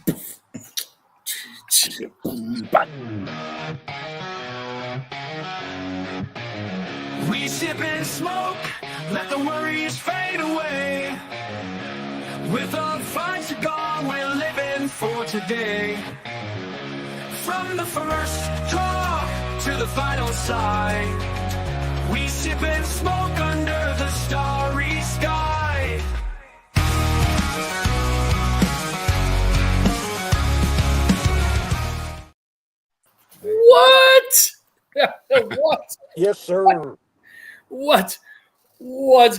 We sip and smoke, let the worries fade away. With a fine cigar, we're living for today. From the first talk to the final sigh, we sip and smoke under the starry sky. What? What? Yes, sir. What's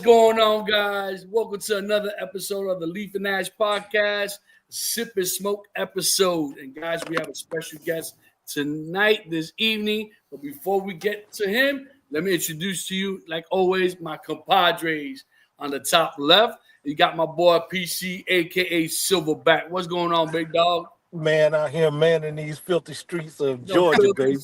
going on, guys? Welcome to another episode of the Leaf and Ash Podcast, Sip and Smoke episode. And guys, we have a special guest tonight, this evening. But before we get to him, let me introduce to you, like always, my compadres. On the top left, you got my boy PC, aka Silverback. What's going on, big dog? Man, out here manning these filthy streets of Georgia, baby.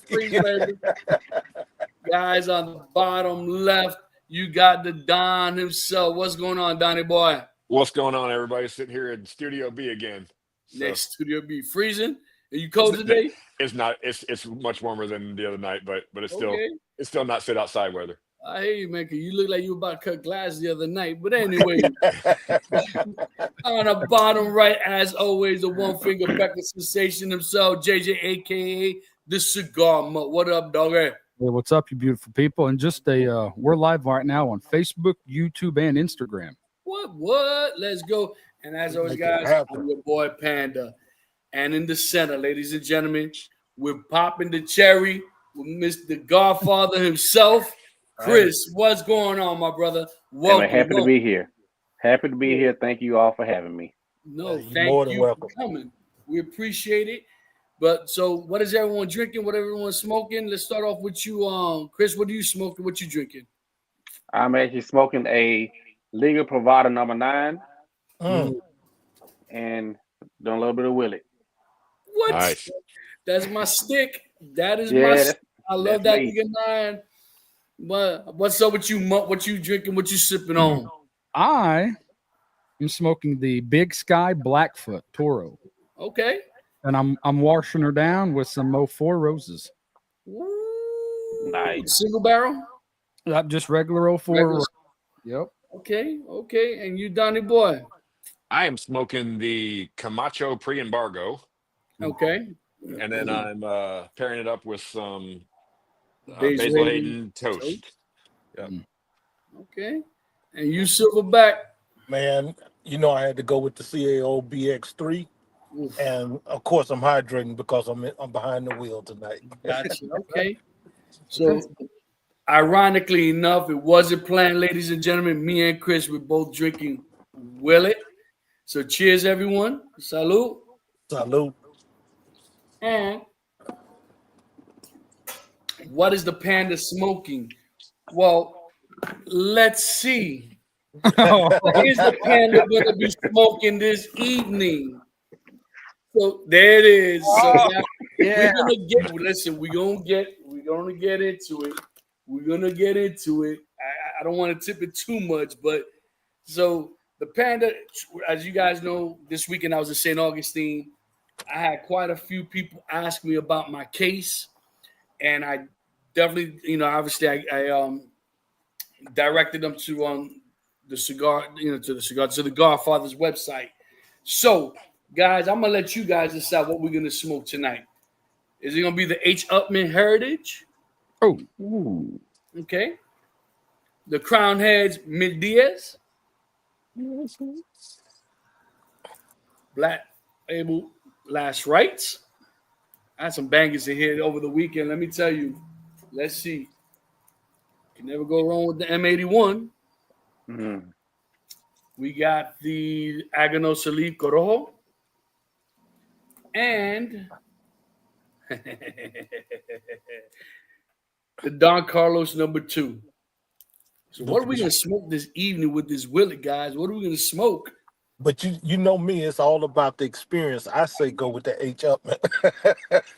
Guys, on the bottom left, you got the Don himself. What's going on, Donnie boy? What's going on, everybody? Sitting here in Studio B again. Next Studio B, freezing. Are you cold today? It's not. It's much warmer than the other night, but it's still Okay. it's still not sit outside weather. I hear you, man, because you look like you were about to cut glass the other night. But anyway, on the bottom right, as always, the one-finger Becker sensation himself, JJ, a.k.a. the Cigar Mutt. What up, dog? Hey, what's up, you beautiful people? And just we're live right now on Facebook, YouTube, and Instagram. What? Let's go. And as always, guys, I'm your boy Panda. And in the center, ladies and gentlemen, we're popping the cherry with Mr. Godfather himself. Chris, what's going on, my brother? Welcome. Happy to be here. Happy to be here. Thank you all for having me. No, You're thank more than you welcome. for coming. We appreciate it. But so what is everyone drinking? What everyone's smoking? Let's start off with you, Chris. What are you smoking? What you drinking? I'm actually smoking a Liga Privada number 9 and doing a little bit of Willie. What? Nice. That's my stick. That is Yeah, my that's- stick. I love that's that me. Liga 9. But what's up with you, Mutt? What you drinking? What you sipping on? I am smoking the Big Sky Blackfoot Toro, Okay. and I'm washing her down with some Mo4 roses. Ooh, Nice. Single barrel? Just regular 04. Regular- Yep. Okay. And you, Donnie boy? I am smoking the Camacho pre-embargo, Okay. and then I'm pairing it up with some Basil Basil Hayden Hayden toast. Yep. Okay. And you, Silverback? Man, you know I had to go with the CAO BX3. Oof. And, of course, I'm hydrating because I'm behind the wheel tonight. Gotcha. Okay. So, ironically enough, it wasn't planned, ladies and gentlemen. Me and Chris were both drinking Willet. So, cheers, everyone. Salute. Salute. And what is the Panda smoking? Well, let's see. What is the Panda going to be smoking this evening? So there it is. So now we're gonna get. Listen, we're gonna get into it. We're gonna get into it. I don't want to tip it too much, but so the Panda, as you guys know, this weekend I was in St. Augustine. I had quite a few people ask me about my case, and I definitely, obviously I directed them to the cigar, to the Garfather's website. So, guys, I'm gonna let you guys decide what we're gonna smoke tonight. Is it gonna be the H. Upman Heritage? Oh, Okay. The Crown Heads Mid Diaz. Black Label Last Rights. I had some bangers in here over the weekend. Let me tell you. Let's see. Can never go wrong with the M81. We got the Agano Salif Corojo. And the Don Carlos number 2. So what are we going to smoke this evening with this Willet, guys? What are we going to smoke? But you know me, it's all about the experience. I say go with the H. Upman.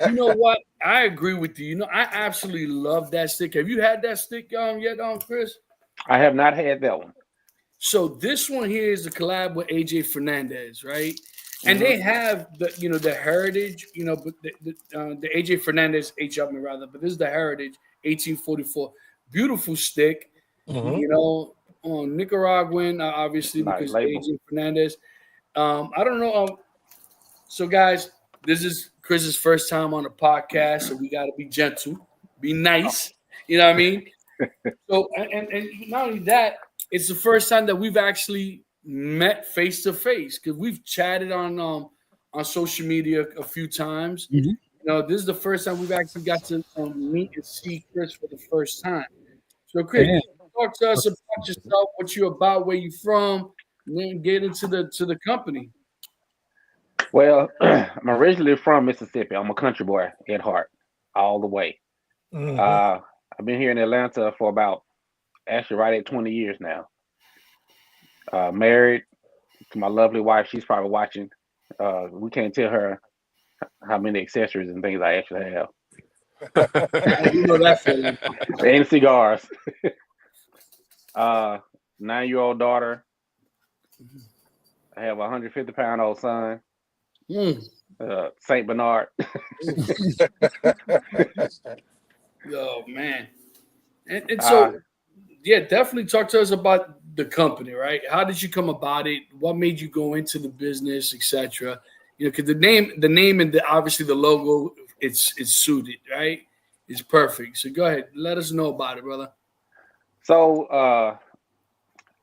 You know what? I agree with you. I absolutely love that stick. Have you had that stick yet, Chris? I have not had that one. So this one here is a collab with AJ Fernandez, right? And they have the heritage, but the AJ Fernandez H. Upman rather, but this is the heritage 1844, beautiful stick, Mhm. on Nicaraguan, obviously Nice because label. AJ Fernandez. I don't know. So guys, this is Chris's first time on the podcast, so we got to be gentle, be nice. You know what I mean? So and not only that, it's the first time that we've actually met face to face because we've chatted on social media a few times. Mhm. This is the first time we've actually got to meet and see Chris for the first time. So Chris, And talk to us about yourself, what you're about, where you from, and then get into the company. Well, I'm originally from Mississippi. I'm a country boy at heart, all the way. Mhm. Uh, I've been here in Atlanta for about actually right at 20 years now. Married to my lovely wife. She's probably watching. We can't tell her how many accessories and things I actually have, I do know that feeling. and cigars. 9-year-old daughter. I have a 150-pound-old son, Mm. Saint Bernard. Oh man. And Uh, so yeah, definitely talk to us about the company, right? How did you come about it? What made you go into the business, etc.? Because the name, and obviously the logo, it's suited, right? It's perfect. So go ahead, let us know about it, brother. so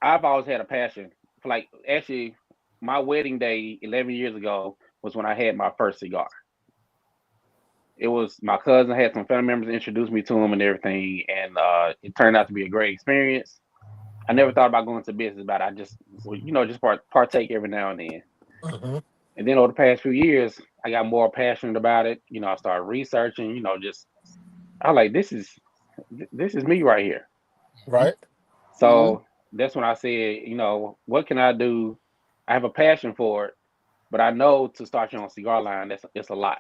I've always had a passion for actually my wedding day 11 years ago was when I had my first cigar. It was my cousin had some family members introduce me to him and everything, and it turned out to be a great experience. I never thought about going to business, but I just just partake every now and then. Mhm. And then over the past few years, I got more passionate about it. I started researching. Just I was like this is me right here. Right. Mhm. So that's when I said, what can I do? I have a passion for it, but I know to start your own cigar line, it's a lot.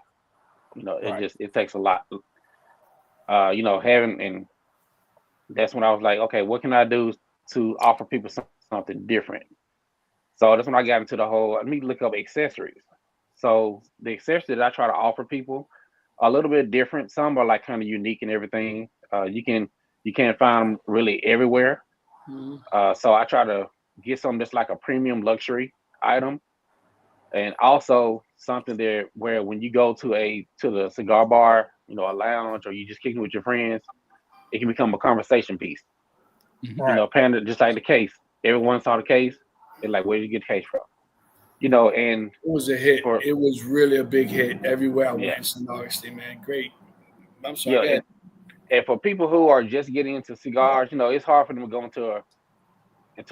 Right. It takes a lot. Having and that's when I was like, okay, what can I do to offer people something different? So that's when I got into the whole. Let me look up accessories. So the accessories that I try to offer people are a little bit different. Some are like kind of unique and everything. You can't find them really everywhere. Mhm. So I try to get something that's like a premium luxury item, and also something there where when you go to the cigar bar, a lounge, or you just kicking with your friends, it can become a conversation piece. Right. Panda just like the case. Everyone saw the case. They're like, "Where did you get the case from?" And It was a hit. for It was really a big hit everywhere I yeah, went in St. Augustine, man. Great. I'm sorry. yeah, Go ahead. and for people who are just getting into cigars, it's hard for them to go into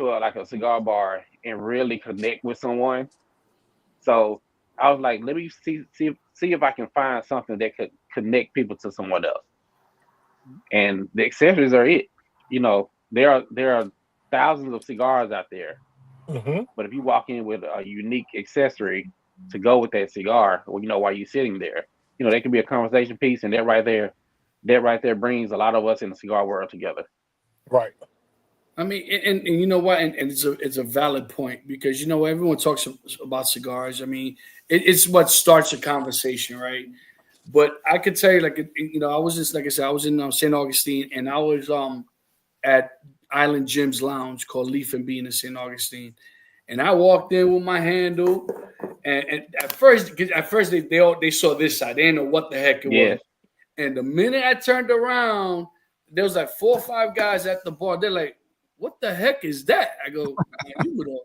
like a cigar bar and really connect with someone. So I was like, let me see if I can find something that could connect people to someone else. And the accessories are it. There are thousands of cigars out there, Mhm. but if you walk in with a unique accessory to go with that cigar, well, while you're sitting there, that can be a conversation piece, and that right there brings a lot of us in the cigar world together. Right. I mean, and you know what? And it's a valid point because everyone talks about cigars. I mean, it's what starts a conversation, right? But I could tell you, like, I was just like I said, I was in St. Augustine, and I was at Island Jim's Lounge called Leaf and Bean in St. Augustine, and I walked in with my handle, and at first they saw this side, they didn't know what the heck it was, Yes. and the minute I turned around, there was like 4 or 5 guys at the bar. They're like, "What the heck is that?" I go, "You would have."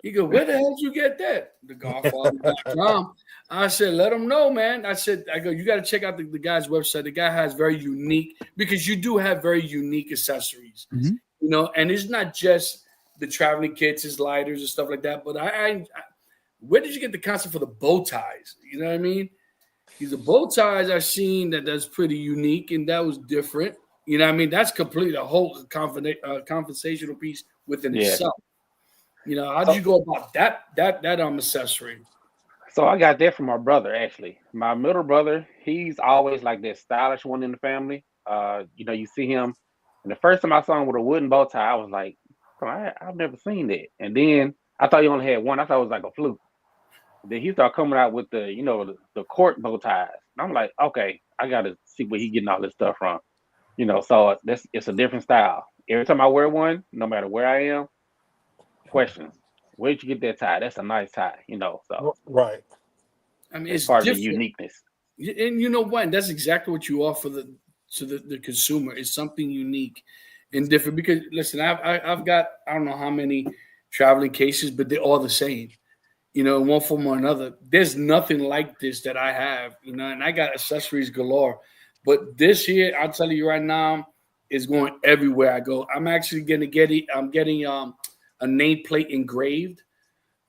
He go, "Where the hell did you get that?" The Godfather.com. I said, "Let them know, man." I go, "You got to check out the guy's website. The guy has very unique because you do have very unique accessories, Mhm. and it's not just the traveling kits, his lighters and stuff like that. But where did you get the concept for the bow ties? You know what I mean? Because the bow ties I've seen that's pretty unique and that was different. You know what I mean? That's completely a whole conversational piece within Yes. itself. How did So you go about that accessory? so I got that from my brother actually. My middle brother, he's always like that stylish one in the family. You see him, and the first time I saw him with a wooden bow tie, I was like, "Oh, I've never seen that." And then I thought he only had one. I thought it was like a fluke. Then he started coming out with the cork bow ties. And I'm like, okay, I gotta see where he getting all this stuff from. So it's a different style. Every time I wear one, no matter where I am, questions. Where'd you get that tie? That's a nice tie, so Right. I mean, it's it's part of the different. uniqueness. And you know what? That's exactly what you offer to the consumer. It's something unique and different. Because listen, I've got I don't know how many traveling cases, but they're all the same. In one form or another. There's nothing like this that I have. And I got accessories galore. But this here, I'll tell you right now, is going everywhere I go. I'm actually gonna get it. I'm getting a nameplate engraved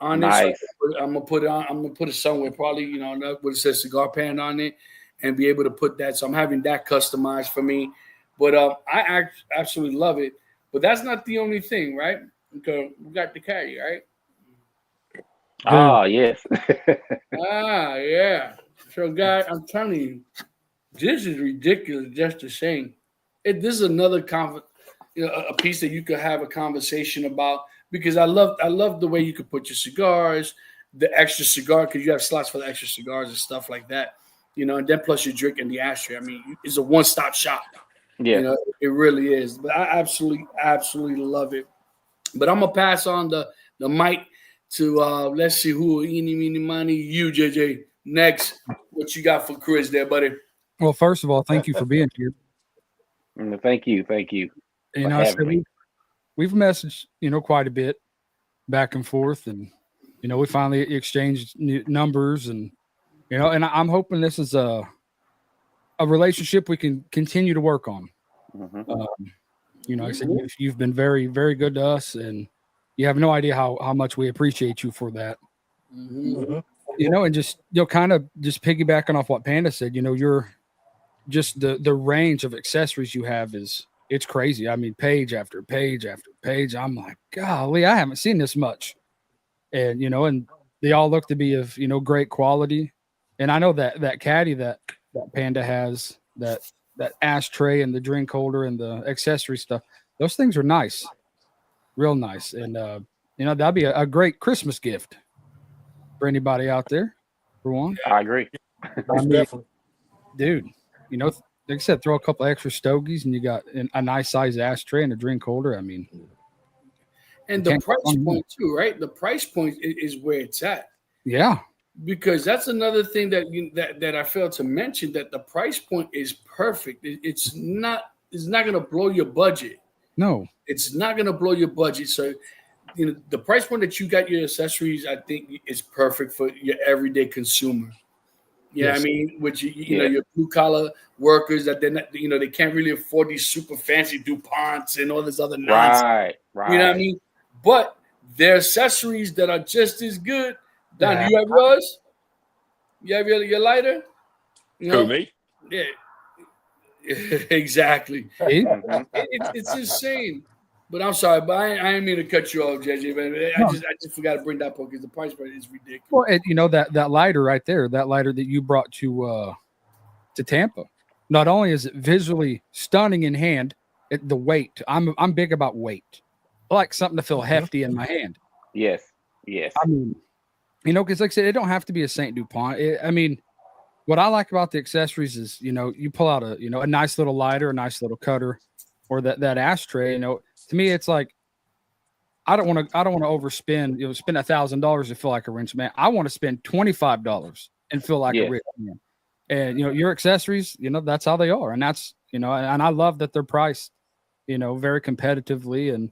on Nice. it. So I'm gonna put it on. I'm gonna put it somewhere, probably what it says cigar pan on it, and be able to put that. So I'm having that customized for me. But I absolutely love it. But that's not the only thing, right? Okay, we got the caddy, right? Oh yes. Yeah. So, guys, I'm telling you, this is ridiculous. Just the same. This is another a piece that you could have a conversation about because I love the way you could put your cigars, the extra cigar because you have slots for the extra cigars and stuff like that. And then plus your drink and the ashtray. I mean, it's a one-stop shop. Yeah. It really is. But I absolutely love it. But I'm gonna pass on the mic to let's see who eeny meeny miny you JJ next. What you got for Chris there, buddy? Well, first of all, thank you for being here. Thank you for I having said me. we've messaged quite a bit back and forth, and we finally exchanged numbers, and and I'm hoping this is a relationship we can continue to work on. I said you've been very, very good to us, and you have no idea how much we appreciate you for that. And just kind of just piggybacking off what Panda said, you're just the range of accessories you have it's crazy. I mean, page after page after page. I'm like, golly, I haven't seen this much. And and they all look to be of great quality. And I know that caddy that Panda has, that ashtray and the drink holder and the accessory stuff, those things are nice, real nice. And that'd be a great Christmas gift for anybody out there, for one. I agree. Most definitely. Dude, like I said, throw a couple extra stogies and you got a nice size ashtray and a drink holder. I mean, and the price point too, right? The price point is where it's at. Yeah. Because that's another thing that I failed to mention, that the price point is perfect. It's not going to blow your budget. No, it's not going to blow your budget. So, the price point that you got your accessories, I think, is perfect for your everyday consumer. Yes. I mean, which your blue collar workers that they're not, they can't really afford these super fancy DuPonts and all this other nonsense. Right. You know what I mean? But they're accessories that are just as good. Don, do you have yours? You have your lighter? Who, me? Yeah. Exactly. It's insane. But I'm sorry, but I didn't mean to cut you off, JJ. But I just forgot to bring that point because the price point is ridiculous. Well, that lighter right there, that lighter that you brought to Tampa, not only is it visually stunning in hand, the weight. I'm big about weight. I like something to feel hefty in my hand. Yes. I mean, because like I said, it don't have to be a Saint DuPont. I mean, what I like about the accessories is, you pull out a nice little lighter, a nice little cutter, or that ashtray. To me, it's like I don't want to overspend. Spend $1,000 to feel like a rich man. I want to spend $25 and feel like a rich man. And your accessories, that's how they are, and that's and I love that they're priced, very competitively, and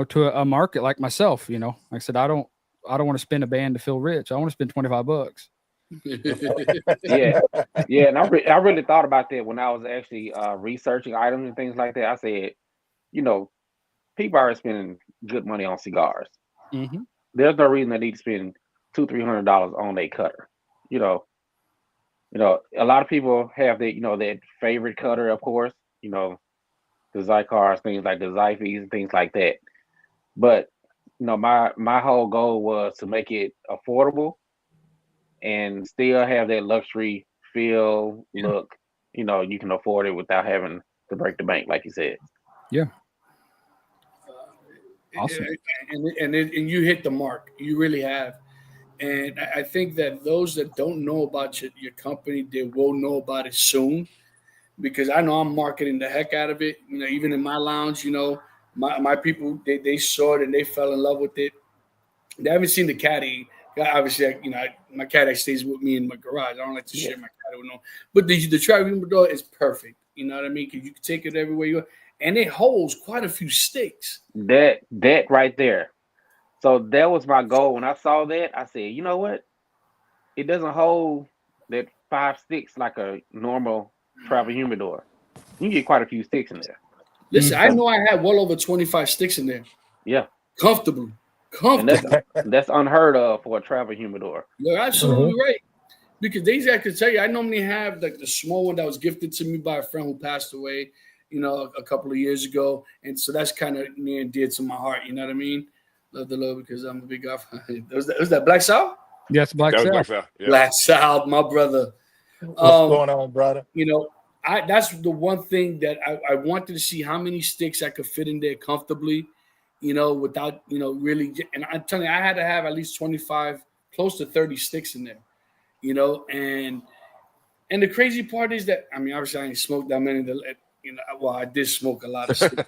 to a market like myself. Like I said, I don't want to spend a band to feel rich. I want to spend $25. Yeah, and I really thought about that when I was actually researching items and things like that. I said, people are spending good money on cigars. Mm-hmm. There's no reason they need to spend $200-$300 on a cutter. A lot of people have that favorite cutter, of course. The Zycars, things like the Zyfes and things like that. But my whole goal was to make it affordable and still have that luxury feel, look. You can afford it without having to break the bank, like you said. Yeah. Awesome. And you hit the mark. You really have. And I think that those that don't know about your company, they will know about it soon because I know I'm marketing the heck out of it. Even in my lounge, my people they saw it and they fell in love with it. They haven't seen the caddy. Obviously, my caddy stays with me in my garage. I don't like to share my caddy with no. But the travel humidor is perfect. You know what I mean? Because you can take it everywhere you go, and it holds quite a few sticks. That right there. So that was my goal. When I saw that, I said, you know what? It doesn't hold that 5 sticks like a normal travel humidor. You can get quite a few sticks in there. Listen, I know I had well over 25 sticks in there, Yeah, comfortably. and that's unheard of for a travel humidor. You're absolutely right. Because I could tell you, I normally have like the small one that was gifted to me by a friend who passed away, a couple of years ago, and so that's kind of near and dear to my heart. You know what I mean? Love the love because I'm a big guy. Was that Black South? Yes, Black That was South. Black South. Yeah. Black South, my brother. What's going on, brother? That's the one thing that I wanted to see how many sticks I could fit in there comfortably, without really. And I'm telling you, I had to have at least 25, close to 30 sticks in there. And the crazy part is that obviously I ain't smoked that many. Well, I did smoke a lot of sticks.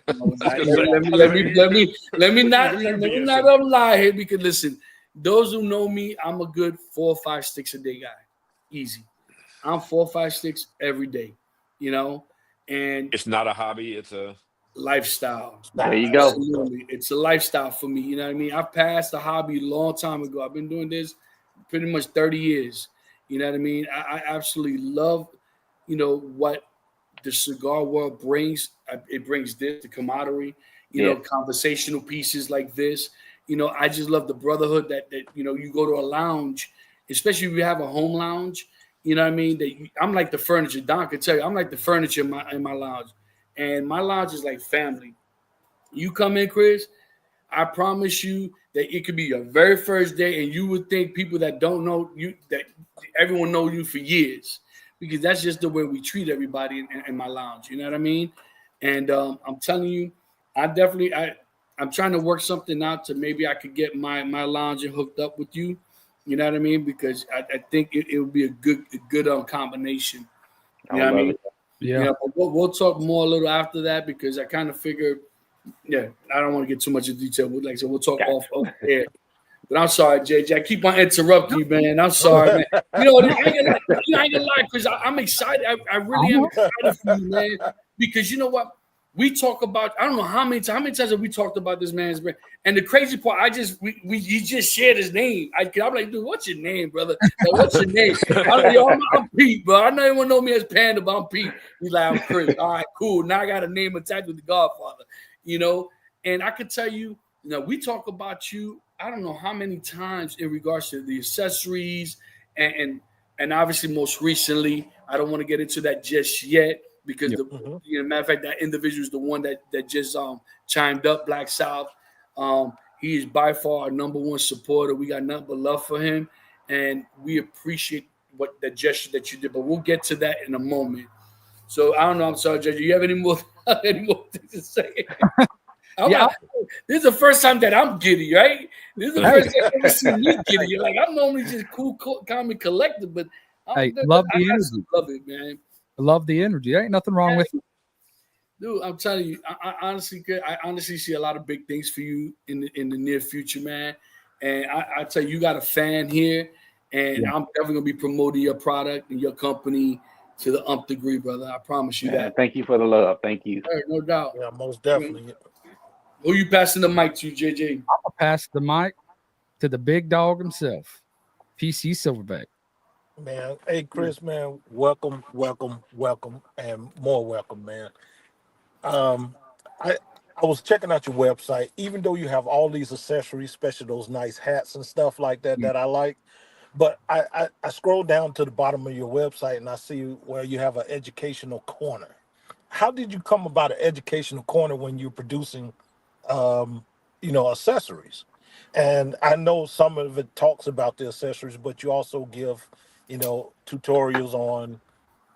Let me not lie here because listen, those who know me, I'm a good 4 or 5 sticks a day guy, easy. I'm 4 or 5 sticks every day, and It's not a hobby; it's a lifestyle. There you go. Absolutely, it's a lifestyle for me. You know what I mean? I passed the hobby a long time ago. I've been doing this pretty much 30 years. You know what I mean? I absolutely love, what the cigar world brings. It brings the camaraderie, conversational pieces like this. I just love the brotherhood that you go to a lounge, especially if you have a home lounge. You know what I mean? I'm like the furniture. Don could tell you, I'm like the furniture in my lounge, and my lounge is like family. You come in, Chris. I promise you that it could be your very first day, and you would think people that don't know you, that everyone knows you for years, because that's just the way we treat everybody in my lounge. You know what I mean? And I'm telling you, I'm trying to work something out to maybe I could get my lounge hooked up with you. You know what I mean? Because I think it would be a good combination. You know what I mean? Yeah. We'll talk more a little after that because I kind of figured. Yeah, I don't want to get too much in detail, but like I said, we'll talk off air. But I'm sorry, JJ. I keep on interrupting you, man. I'm sorry, man. I ain't gonna lie, because I'm excited. I really am excited for you, man. Because you know what? We talk about, I don't know how many times have we talked about this man's brand. And the crazy part, he just shared his name. I'm like, dude, what's your name, brother? Like, what's your name? I'm Pete, bro. I know everyone know me as Panda, but I'm Pete. He's like, I'm Chris. All right, cool. Now I got a name attached with the Godfather. And I could tell you, we talk about you, I don't know how many times in regards to the accessories and obviously most recently, I don't want to get into that just yet because matter of fact, that individual is the one that just chimed up, Black South. He is by far our number one supporter. We got nothing but love for him, and we appreciate what the gesture that you did. But we'll get to that in a moment. So I don't know. I'm sorry, Judge. Do you have any more things to say? This is the first time that I'm giddy, right? This is the first time I've ever seen me giddy. You're like, I'm normally just cool, calm, and collected, but love the energy. Love it, man. I love the energy. There ain't nothing wrong with it. Dude, I'm telling you, I honestly see a lot of big things for you in the near future, man. And I tell you, you got a fan here, and I'm definitely gonna be promoting your product and your company to the nth degree, brother. I promise you that. Thank you for the love. Thank you. Right, no doubt. Yeah, most definitely. Who you passing the mic to, JJ? I'm gonna pass the mic to the big dog himself, PC Silverback. Man, hey Chris, man, welcome, and more welcome, man. I was checking out your website. Even though you have all these accessories, especially those nice hats and stuff like that that I like, but I scroll down to the bottom of your website and I see where you have an educational corner. How did you come about an educational corner when you're producing, accessories? And I know some of it talks about the accessories, but you also give, tutorials on,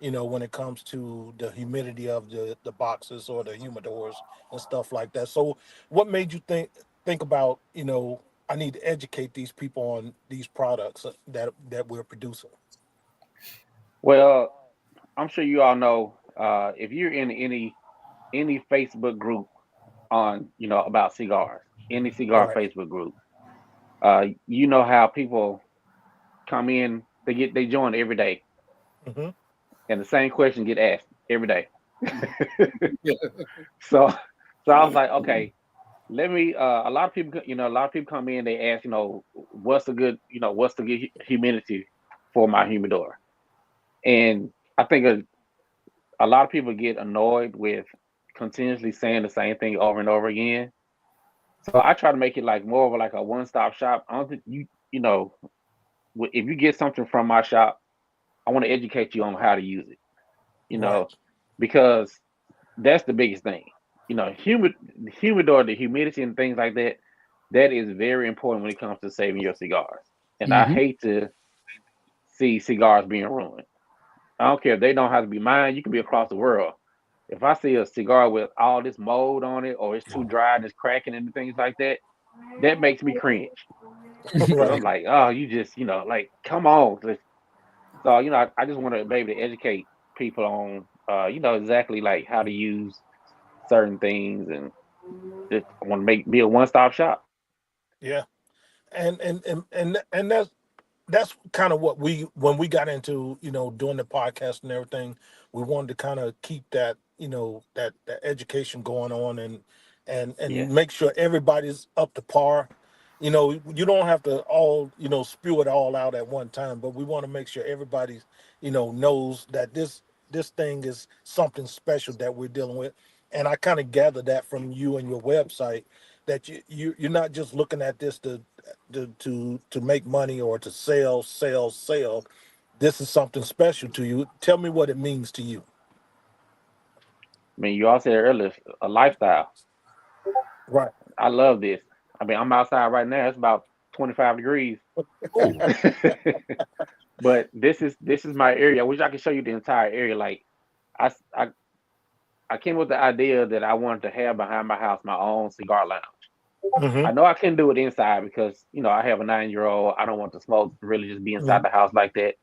when it comes to the humidity of the boxes or the humidors and stuff like that. So what made you think about, I need to educate these people on these products that we're producing. Well, I'm sure you all know if you're in any Facebook group on about cigars, any cigar Right. Facebook group, you know how people come in, they join every day, Hmm. and the same question get asked every day. So I was like, okay, let me. A lot of people, a lot of people come in, they ask, what's the good humidity for my humidor, and I think a lot of people get annoyed with continuously saying the same thing over and over again. So I try to make it like more of like a one-stop shop. I don't think if you get something from my shop, I want to educate you on how to use it. You Right. know, because that's the biggest thing. Humidor, the humidity and things like that, that is very important when it comes to saving your cigars. And I Mm-hmm. hate to see cigars being ruined. I don't care if they don't have to be mine. You can be across the world. If I see a cigar with all this mold on it, or it's too dry and it's cracking and things like that, that makes me cringe. Because I'm Right. like, oh, you just, like, come on. So, I just want to be able to educate people on, exactly like how to use certain things, and just want to be a one-stop shop. Yeah. And that's kind of what we when we got into doing the podcast and everything, we wanted to kind of keep that that education going on, and Yes. make sure everybody's up to par. You don't have to all spew it all out at one time, but we want to make sure everybody knows that this thing is something special that we're dealing with. And I kind of gathered that from you and your website, that you're not just looking at this to make money or to sell. This is something special to you. Tell me what it means to you. I mean, you all said earlier, a lifestyle. Right. I love this. I mean, I'm outside right now. It's about 25 degrees. Oh, But this is my area. I wish I could show you the entire area. Like, I, I, I came with the idea that I wanted to have behind my house my own cigar lounge. Hmm. I know I can do it inside because I have a 9-year-old. I don't want the smoke to really just be inside Hmm. the house like that.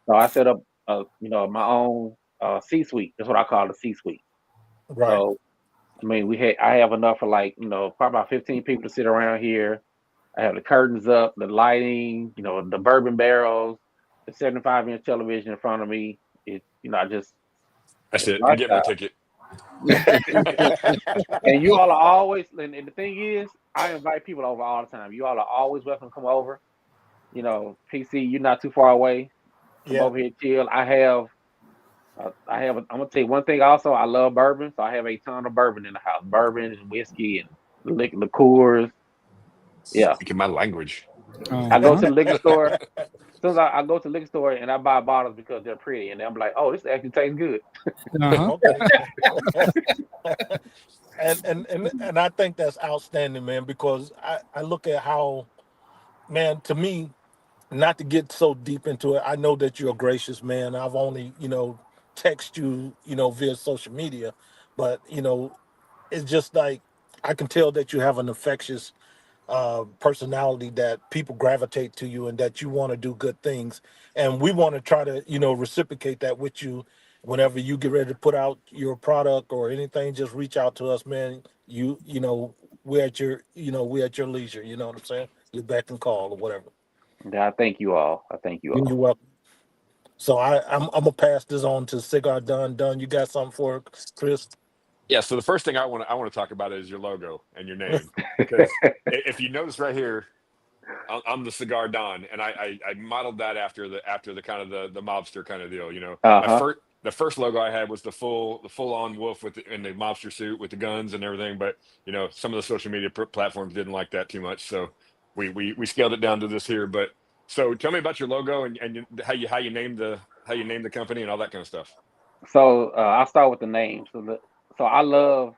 So I set up my own C-suite. That's what I call the C-suite. Right. So I mean, I have enough for like probably about 15 people to sit around here. I have the curtains up, the lighting, the bourbon barrels, the 75-inch television in front of me. I just that's it's it. I'm getting my lifestyle. ticket. And you all are always, and the thing is, I invite people over all the time. You all are always welcome to come over. PC, you're not too far away. Come Yeah. over here, chill. I'm gonna tell you one thing. Also, I love bourbon, so I have a ton of bourbon in the house. Bourbon and whiskey and liqueurs. Yeah, Speaking my language. I go Uh-huh. to the liquor store. As soon as I go to the liquor store and I buy bottles because they're pretty, and I'm like, oh, this actually tastes good. Uh-huh. Okay. And I think that's outstanding, man, because I look at how, man, to me, not to get so deep into it, I know that you're a gracious man. I've only, text you, via social media, but it's just like I can tell that you have an infectious personality, that people gravitate to you and that you want to do good things. And we want to try to, reciprocate that with you. Whenever you get ready to put out your product or anything, just reach out to us, man. We're at your leisure. You know what I'm saying? You're back and call or whatever. And I thank you all. I thank you You're all. welcome. So I'm gonna pass this on to Cigar Done. You got something for Chris? Yeah. So the first thing I want to talk about is your logo and your name, because if you notice right here, I'm the Cigar Don, and I modeled that after the kind of the mobster kind of deal. My Uh-huh. first logo I had was the full on wolf in the mobster suit with the guns and everything. But some of the social media platforms didn't like that too much, so we scaled it down to this here. But so tell me about your logo and how you named the company and all that kind of stuff. So I'll start with the name. So I love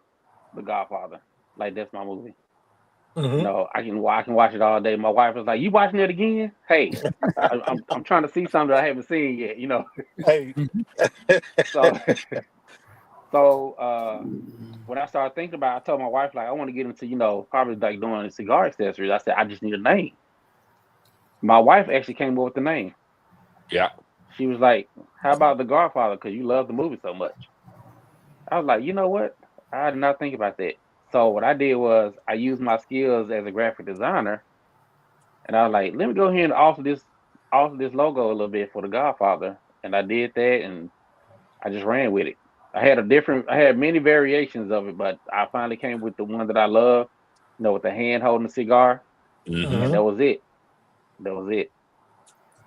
The Godfather. Like, that's my movie. Hmm. I can watch it all day. My wife was like, "You watching it again?" Hey, I'm trying to see something that I haven't seen yet. Hey. So So when I started thinking about it, I told my wife, like, I want to get into, probably like doing cigar accessories. I said, I just need a name. My wife actually came up with the name. Yeah. She was like, how about the Godfather? Because you love the movie so much. I was like, you know what? I did not think about that. So what I did was I used my skills as a graphic designer, and I was like, let me go ahead and alter this logo a little bit for the Godfather. And I did that, and I just ran with it. I had many variations of it, but I finally came with the one that I love, with the hand holding the cigar, and that was it. That was it.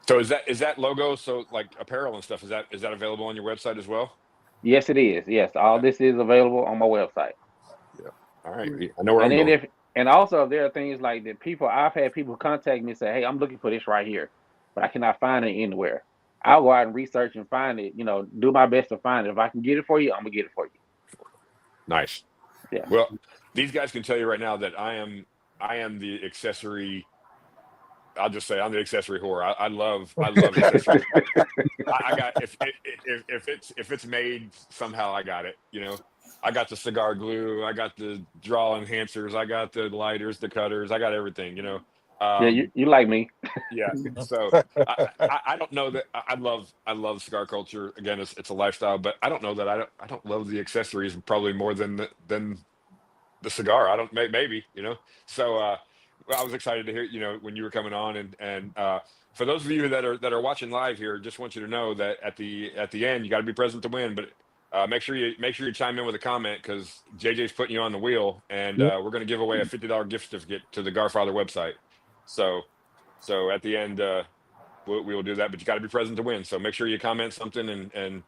So is that logo, so like apparel and stuff, is that available on your website as well? Yes, it is. Yes, all this is available on my website. Yeah. All right. I know where And I'm then going. and also there are things like that I've had people contact me and say, hey, I'm looking for this right here, but I cannot find it anywhere. I'll go out and research and find it, do my best to find it. If I can get it for you, I'm gonna get it for you. Nice. Yeah. Well, these guys can tell you right now that I am the accessory. I'll just say I'm the accessory whore. I love accessories. I got if it's made somehow, I got it. I got the cigar glue, I got the draw enhancers, I got the lighters, the cutters, I got everything. Yeah, you like me. Yeah. So I don't know that I love cigar culture. Again, it's a lifestyle, but I don't know that I don't love the accessories probably more than the cigar. I don't maybe. So well, I was excited to hear when you were coming on, and for those of you that are watching live here, just want you to know that at the end you got to be present to win, but make sure you chime in with a comment, because JJ's putting you on the wheel, and we're going to give away a $50 gift certificate to the GARFATHER website. So at the end we will do that, but you got to be present to win. So make sure you comment something and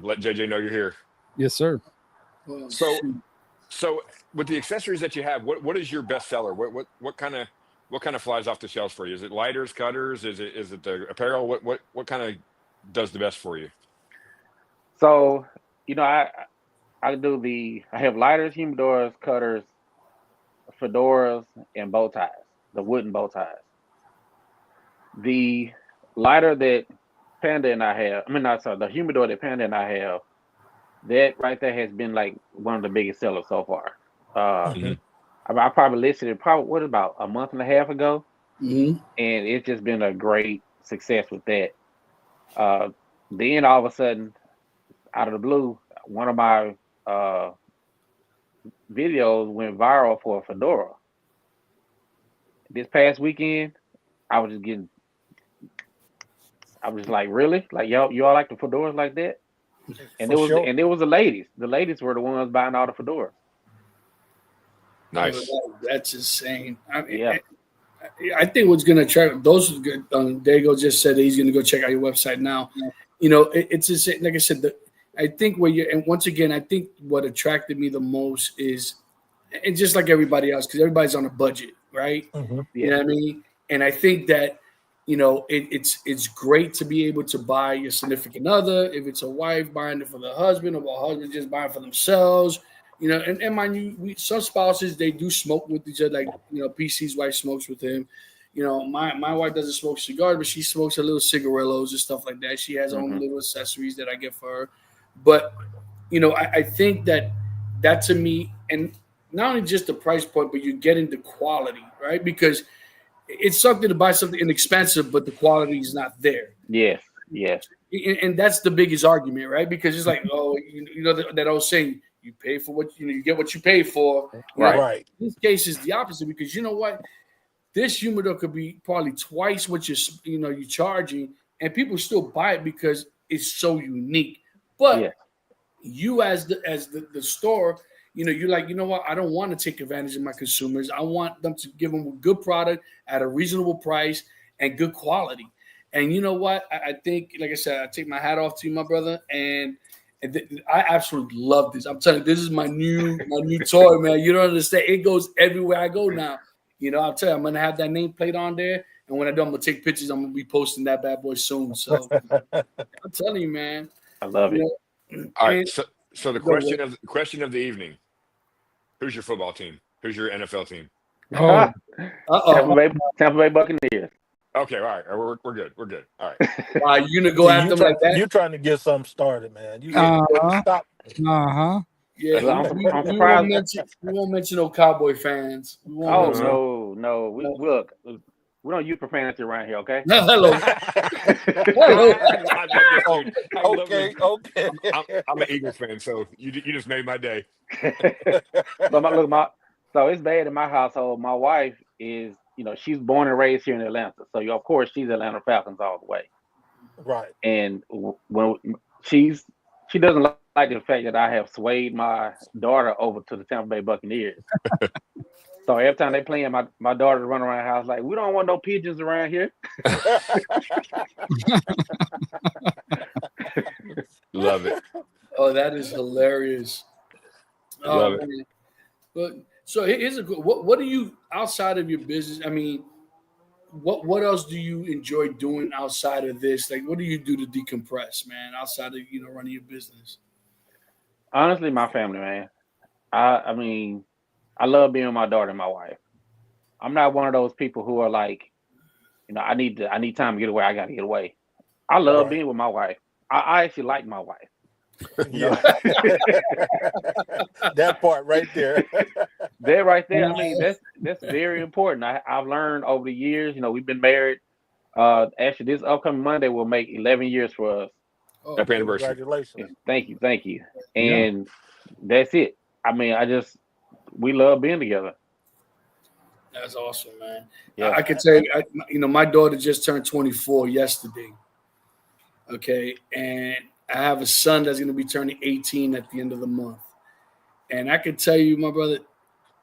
let JJ know you're here. Yes, sir. Well, So with the accessories that you have, what is your best seller? What kind of flies off the shelves for you? Is it lighters, cutters? Is it the apparel? What kind of does the best for you? So, I have lighters, humidors, cutters, fedoras, and bow ties, the wooden bow ties. The lighter that Panda and I have, the humidor that Panda and I have, that right there has been like one of the biggest sellers so far. I probably listed it about a month and a half ago, and it's just been a great success with that. Then all of a sudden, out of the blue, one of my videos went viral for a fedora. This past weekend, I was like, really? Like y'all like the fedoras like that? And it was the ladies. The ladies were the ones buying all the fedoras. Nice. That's insane. Yeah. I think what's going to attract those is good. Dago just said that he's going to go check out your website now. It's just like I said. I think and once again, I think what attracted me the most is, and just like everybody else, because everybody's on a budget, right? You know what I mean? And I think that it's great to be able to buy your significant other, if it's a wife buying it for the husband, or a husband just buying it for themselves. And mind you, some spouses, they do smoke with each other. Like, PC's wife smokes with him. My wife doesn't smoke cigars, but she smokes a little cigarillos and stuff like that. She has her own little accessories that I get for her. But, I think that to me, and not only just the price point, but you're getting the quality, right? Because it's something to buy something inexpensive, but the quality is not there. Yes. And that's the biggest argument, right? Because it's like, that old saying, you pay for what you get what you pay for. Right. In this case, is the opposite, because you know what, this humidor could be probably twice what you're charging, and people still buy it because it's so unique. But you as the store, you're like, what, I don't want to take advantage of my consumers. I want them to give them a good product at a reasonable price and good quality. And you know what, I think, like I said, I take my hat off to you, my brother, and I absolutely love this. I'm telling you, this is my new toy, man. You don't understand. It goes everywhere I go now. I'll tell you, I'm gonna have that nameplate on there, and when I do, I'm gonna take pictures. I'm gonna be posting that bad boy soon. So I'm telling you, man, I love it. All right. So the question of the evening: who's your football team? Who's your NFL team? Tampa Bay Buccaneers. Okay, all right, we're good. We're good. All right. You gonna go after them like that? You're trying to get something started, man. You Uh-huh. Yeah, Well, we surprised. we won't mention no Cowboy fans. We won't Oh mention. no. We look. We don't use profanity around here, okay? Hello. Hello. I love this Oh, dude. I love okay, this. okay. I'm an Eagles fan, so you just made my day. So it's bad in my household. My wife is, she's born and raised here in Atlanta, so of course she's Atlanta Falcons all the way. Right. And when she doesn't like the fact that I have swayed my daughter over to the Tampa Bay Buccaneers. So every time they playing, my daughter run around the house like, we don't want no pigeons around here. Love it. Oh, that is hilarious. Love Oh, it. man. But so here's a what do you outside of your business? I mean, what else do you enjoy doing outside of this? Like, what do you do to decompress, man? Outside of running your business. Honestly, my family, man. I mean, I love being with my daughter and my wife. I'm not one of those people who are like, I need time to get away. I got to get away. I love being with my wife. I actually like my wife. Yeah. That part right there. That right there. I mean, that's very important. I've learned over the years. We've been married. Actually, this upcoming Monday will make 11 years for us. Oh, Happy anniversary. Congratulations. Thank you. And that's it. I mean, we love being together. that's awesome, man. Yeah. I can tell you, my daughter just turned 24 yesterday. Okay, and I have a son that's going to be turning 18 at the end of the month. And I can tell you, my brother,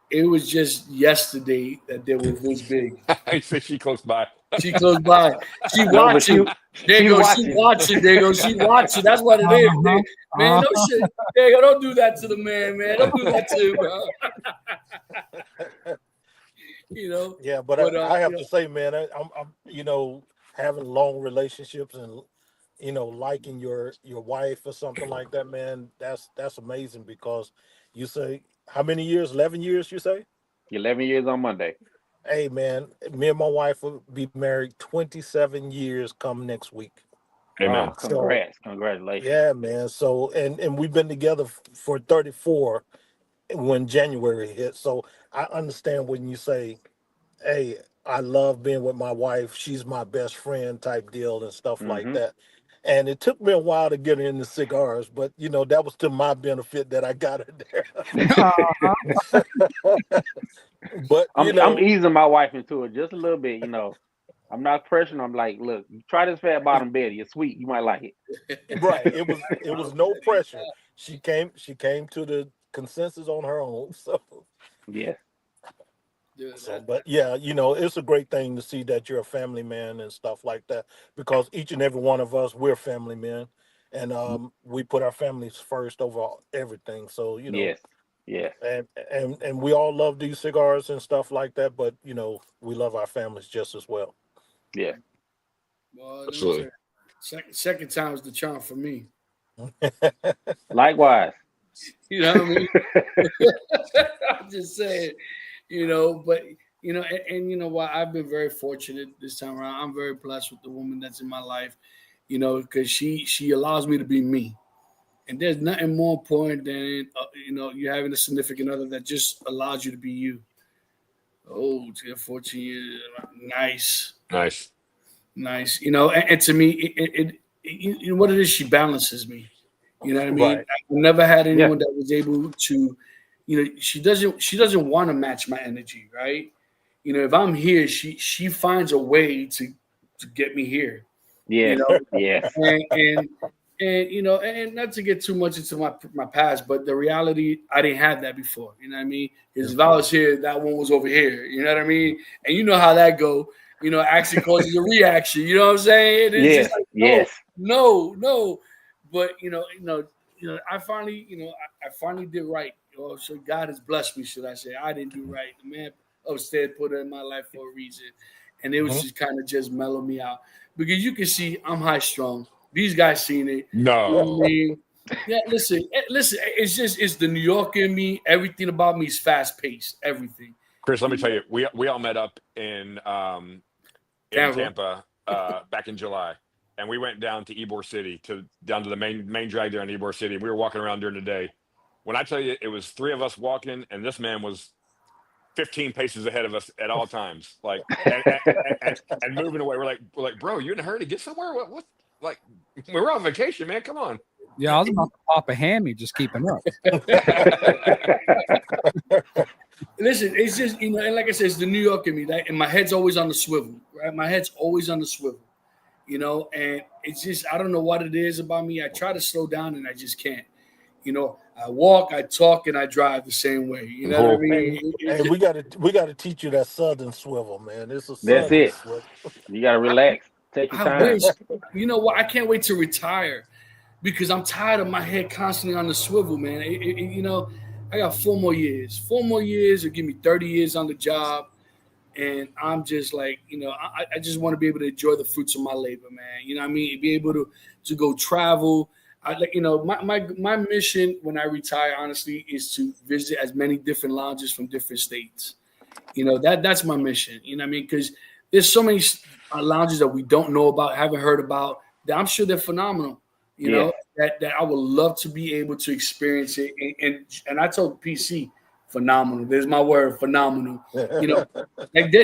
it was just yesterday that they were this big. I say she close by. She close by. She No, but watching. There you go. She watching. There you go. She watching. That's what it is. Man, no shit. There you go. Don't do that to the man. Don't do that to him, bro. Yeah, but I have to say, man, I'm having long relationships and liking your wife or something like that, man. That's amazing because you say how many years? 11 years, you say? 11 years on Monday. Hey, man, me and my wife will be married 27 years come next week. Amen. Congratulations. Yeah, man. So and we've been together for 34 when January hit. So I understand when you say, hey, I love being with my wife. She's my best friend type deal and stuff like that. And it took me a while to get into cigars, but that was to my benefit that I got it there. But I'm easing my wife into it just a little bit. I'm not pressuring. I'm like, look, try this fat bottom Betty. It's sweet. You might like it. Right. It was no pressure. She came to the consensus on her own. So yeah. So, but yeah, it's a great thing to see that you're a family man and stuff like that, because each and every one of us, we're family men, and we put our families first over everything. So Yes. and we all love these cigars and stuff like that, but we love our families just as well. Yeah. Well, Absolutely. Second time is the charm for me. Likewise. You know what I mean? I'm just saying. But and you know what? I've been very fortunate this time around. I'm very blessed with the woman that's in my life, because she allows me to be me. And there's nothing more important than you having a significant other that just allows you to be you. Oh, 14 years, nice. And to me, what it is, she balances me. You know what I mean? Right. I've never had anyone that was able to. She doesn't want to match my energy, right? If I'm here, she finds a way to get me here. Yeah. And not to get too much into my past, but the reality, I didn't have that before. You know what I mean? Because if I was here, that one was over here. You know what I mean? And you know how that go. Action causes a reaction. You know what I'm saying? It's just like, no. But I finally did right. So God has blessed me, should I say? I didn't do right. The man upstairs put her in my life for a reason, and it was just kind of just mellow me out, because you can see I'm high strung. These guys seen it. No. You know what I mean? Yeah, listen. It's the New Yorker in me. Everything about me is fast paced. Everything. Chris, let me tell you, we all met up in Tampa back in July, and we went down to Ybor City, down to the main drag there in Ybor City. We were walking around during the day. When I tell you, it was 3 of us walking, and this man was 15 paces ahead of us at all times, like and moving away. We're like, bro, you in a hurry to get somewhere? What? Like, we're on vacation, man. Come on. Yeah, I was about to pop a hammy just keeping up. Listen, it's just, you know, and like I said, it's the New York in me, right? And my head's always on the swivel, right? My head's always on the swivel, you know, and it's just, I don't know what it is about me. I try to slow down and I just can't. You know, I walk, I talk, and I drive the same way. You know what I mean? And we gotta teach you that southern swivel, man. It's a That's southern it. swivel. You gotta relax. Take your I time. wish, you know what? I can't wait to retire because I'm tired of my head constantly on the swivel, man. You know, I got 4 more years. 4 more years will give me 30 years on the job. And I'm just like, you know, I just want to be able to enjoy the fruits of my labor, man. You know what I mean? Be able to go travel. I like, you know, my mission when I retire, honestly, is to visit as many different lounges from different states. You know, that's my mission. You know what I mean? Because there's so many lounges that we don't know about, haven't heard about, that I'm sure they're phenomenal. You know, that I would love to be able to experience it. And I told PC, phenomenal. There's my word, phenomenal. You know, like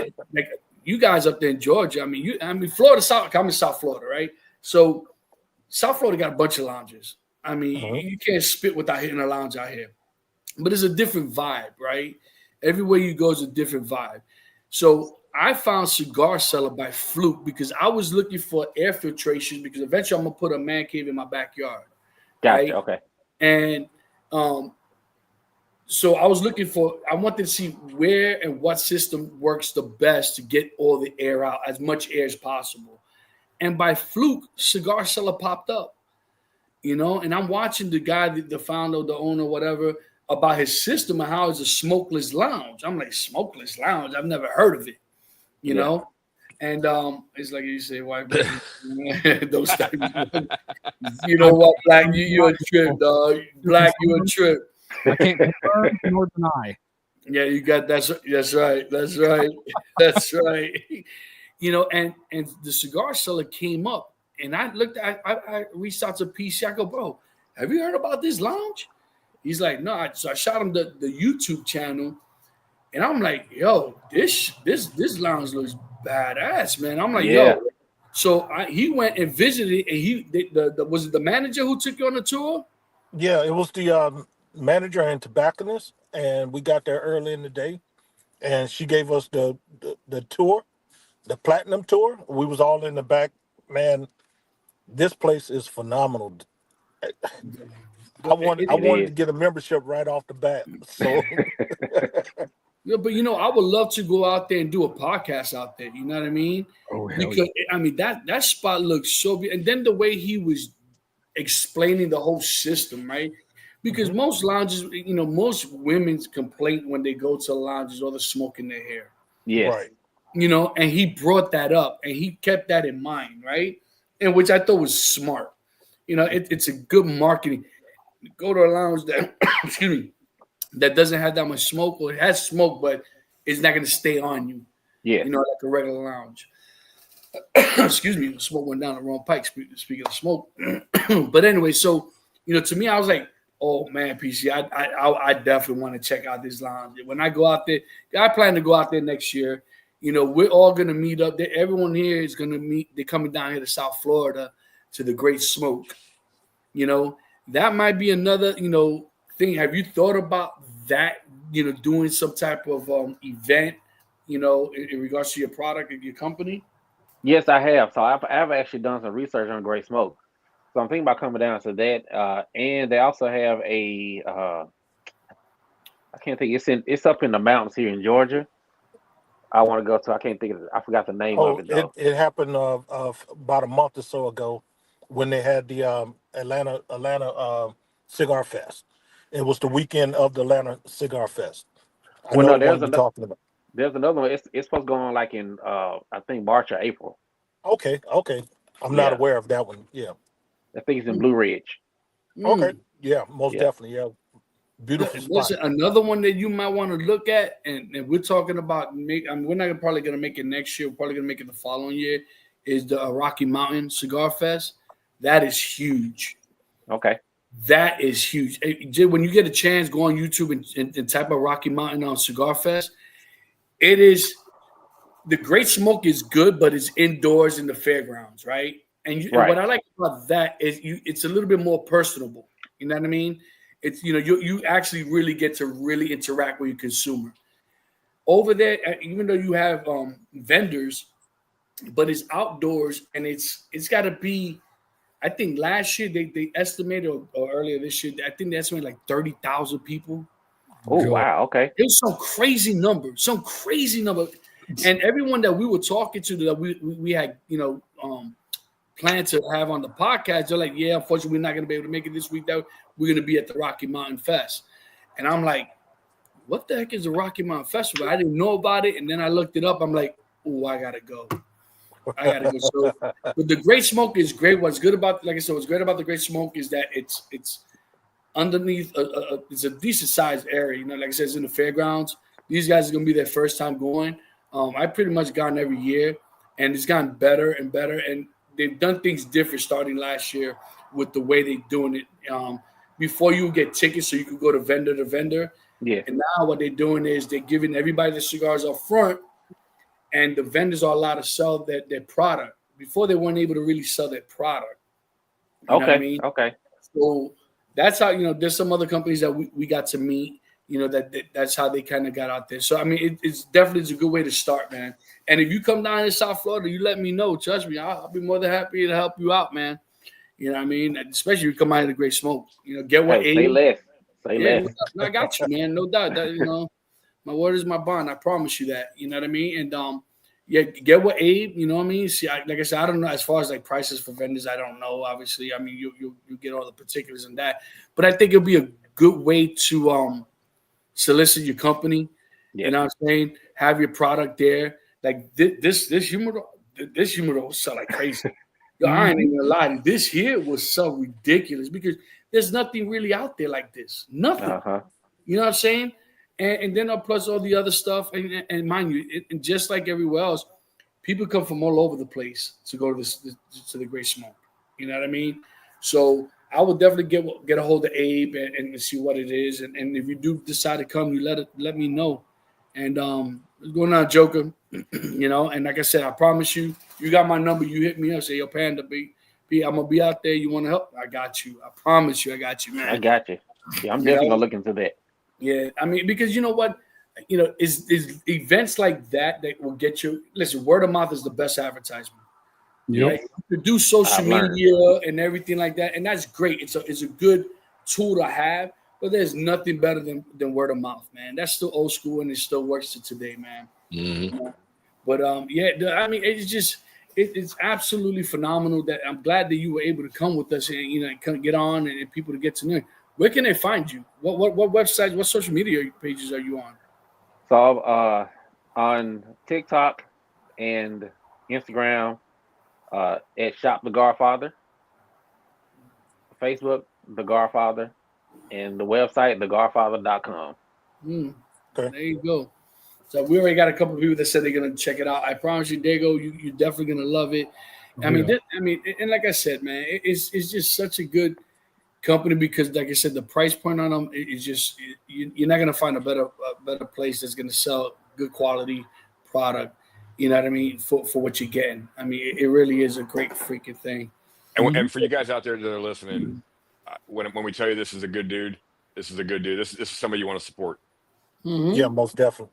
you guys up there in Georgia. I mean, Florida, I'm in South Florida, right? So South Florida got a bunch of lounges. I mean, you can't spit without hitting a lounge out here. But it's a different vibe, right? Everywhere you go is a different vibe. So I found Cigar Cellar by fluke because I was looking for air filtration because eventually I'm going to put a man cave in my backyard. Gotcha. Right? Okay. And so I was looking I wanted to see where and what system works the best to get all the air out, as much air as possible. And by fluke, Cigar Cellar popped up, you know, and I'm watching the guy, the founder, the owner, whatever, about his system and how it's a smokeless lounge. I'm like, smokeless lounge? I've never heard of it, you know? And it's like you say, white person, don't stop. You know what, Black, you a trip, dog. Black, you a trip. I can't confirm nor deny. Yeah, you got that's right. That's right. That's right. You know, and the Cigar Cellar came up, and I looked at, I reached out to PC. I go, bro, have you heard about this lounge? He's like, no. So I shot him the YouTube channel, and I'm like, yo, this lounge looks badass, man. I'm like, yo. So he went and visited, and was it the manager who took you on the tour? Yeah, it was the manager and tobacconist, and we got there early in the day, and she gave us the tour. The platinum tour, we was all in the back. Man, this place is phenomenal. I wanted to get a membership right off the bat. So yeah, but you know, I would love to go out there and do a podcast out there. You know what I mean? Oh, because I mean that spot looks so good. And then the way he was explaining the whole system, right? Because most lounges, you know, most women's complaint when they go to lounges or the smoke in their hair. Yeah. right. You know, and he brought that up and he kept that in mind, right? And which I thought was smart. You know, it's a good marketing. Go to a lounge that, excuse me, that doesn't have that much smoke, or it has smoke, but it's not going to stay on you. Yeah. You know, like a regular lounge. Excuse me, smoke went down the wrong pipe. Speaking of smoke, but anyway, so you know, to me, I was like, oh man, PC, I definitely want to check out this lounge. When I go out there, I plan to go out there next year. You know, we're all going to meet up there. Everyone here is going to meet. They're coming down here to South Florida to the Great Smoke. You know, that might be another, you know, thing. Have you thought about that, you know, doing some type of event, you know, in regards to your product and your company? Yes, I have. So I've actually done some research on Great Smoke. So I'm thinking about coming down to that. And they also have I can't think. It's up in the mountains here in Georgia. I want to go to. I can't think of it. I forgot the name of it though. It happened about a month or so ago when they had the Atlanta Cigar Fest. It was the weekend of the Atlanta Cigar Fest. Well, no, there's talking about. There's another one. It's supposed to go on like in I think March or April. Okay. I'm not aware of that one. Yeah. I think it's in Blue Ridge. Okay. Yeah, most definitely. Yeah. Beautiful spot. Listen, another one that you might want to look at, and we're talking about we're not probably going to make it next year. We're probably going to make it the following year, is the Rocky Mountain Cigar Fest. That is huge. Okay. That is huge. When you get a chance, go on YouTube and type of Rocky Mountain on Cigar Fest. It is the Great Smoke is good, but it's indoors in the fairgrounds, right? And, and what I like about that is it's a little bit more personable. You know what I mean? It's you actually really get to really interact with your consumer. Over there, even though you have vendors, but it's outdoors and it's got to be. I think last year they estimated, or earlier this year, I think they estimated like 30,000 people. Oh, wow. Okay. It was some crazy number. And everyone that we were talking to that we had, planned to have on the podcast, they're like, yeah, unfortunately, we're not going to be able to make it this week. That we're going to be at the Rocky Mountain Fest. And I'm like, what the heck is the Rocky Mountain Festival? I didn't know about it. And then I looked it up. I'm like, oh, I got to go. So, but the Great Smoke is great. What's good about, like I said, what's great about the Great Smoke is that it's underneath. It's a decent sized area. Like I said, it's in the fairgrounds. These guys are gonna be their first time going. I pretty much gone every year, and it's gotten better and better. And they've done things different starting last year with the way they're doing it. Before you get tickets, so you could go to vendor. Yeah. And now what they're doing is they're giving everybody the cigars up front. And the vendors are allowed to sell their product. Before they weren't able to really sell their product. You know what I mean? Okay. So that's how, there's some other companies that we got to meet, that's how they kind of got out there. So, I mean, it's definitely a good way to start, man. And if you come down to South Florida, you let me know. Trust me, I'll be more than happy to help you out, man. You know what I mean? Especially if you come out of the Great Smoke. Get what say less. Say less. I got you, man. No doubt. That, my word is my bond. I promise you that. You know what I mean? And get with Abe. You know what I mean? See, like I said, I don't know as far as like prices for vendors. I don't know. Obviously, I mean, you get all the particulars in that. But I think it'll be a good way to solicit your company. Yeah. You know what I'm saying? Have your product there. Like this humidor will sell like crazy. Yo, I ain't even gonna lie. This here was so ridiculous because there's nothing really out there like this. Nothing. You know what I'm saying? And then plus all the other stuff, and mind you, and just like everywhere else, people come from all over the place to go to the Great Smoke. You know what I mean? So I would definitely get a hold of Abe and see what it is. And if you do decide to come, you let me know. And what's going on, Joker? And like I said, I promise you got my number. You hit me up, say, yo, Panda, B, I'm gonna be out there. You want to help? I got you. I promise you, I got you, man. I got you. Yeah, I'm definitely gonna look into that. Yeah, I mean, because you know what, is events like that will get you. Listen, word of mouth is the best advertisement. Yep. Right? You do social media and everything like that, and that's great. It's a good tool to have, but there's nothing better than word of mouth, man. That's still old school, and it still works to today, man. Mm-hmm. But I mean, it's just it's absolutely phenomenal. That I'm glad that you were able to come with us and kind of get on and people to get to know. Where can they find you? What websites, what social media pages are you on? So on TikTok and Instagram at Shop the GARFATHER, Facebook, the GARFATHER, and the website, thegarfather.com. Okay. There you go. So we already got a couple of people that said they're gonna check it out. I promise you, Dago, you're definitely gonna love it. I mean, and like I said, man, it's just such a good company because, like I said, the price point on them is just you're not gonna find a better place that's gonna sell good quality product. You know what I mean, for what you're getting. I mean, it really is a great freaking thing. And for you guys out there that are listening, when we tell you this is a good dude, this is a good dude. This is somebody you want to support. Mm-hmm. Yeah, most definitely.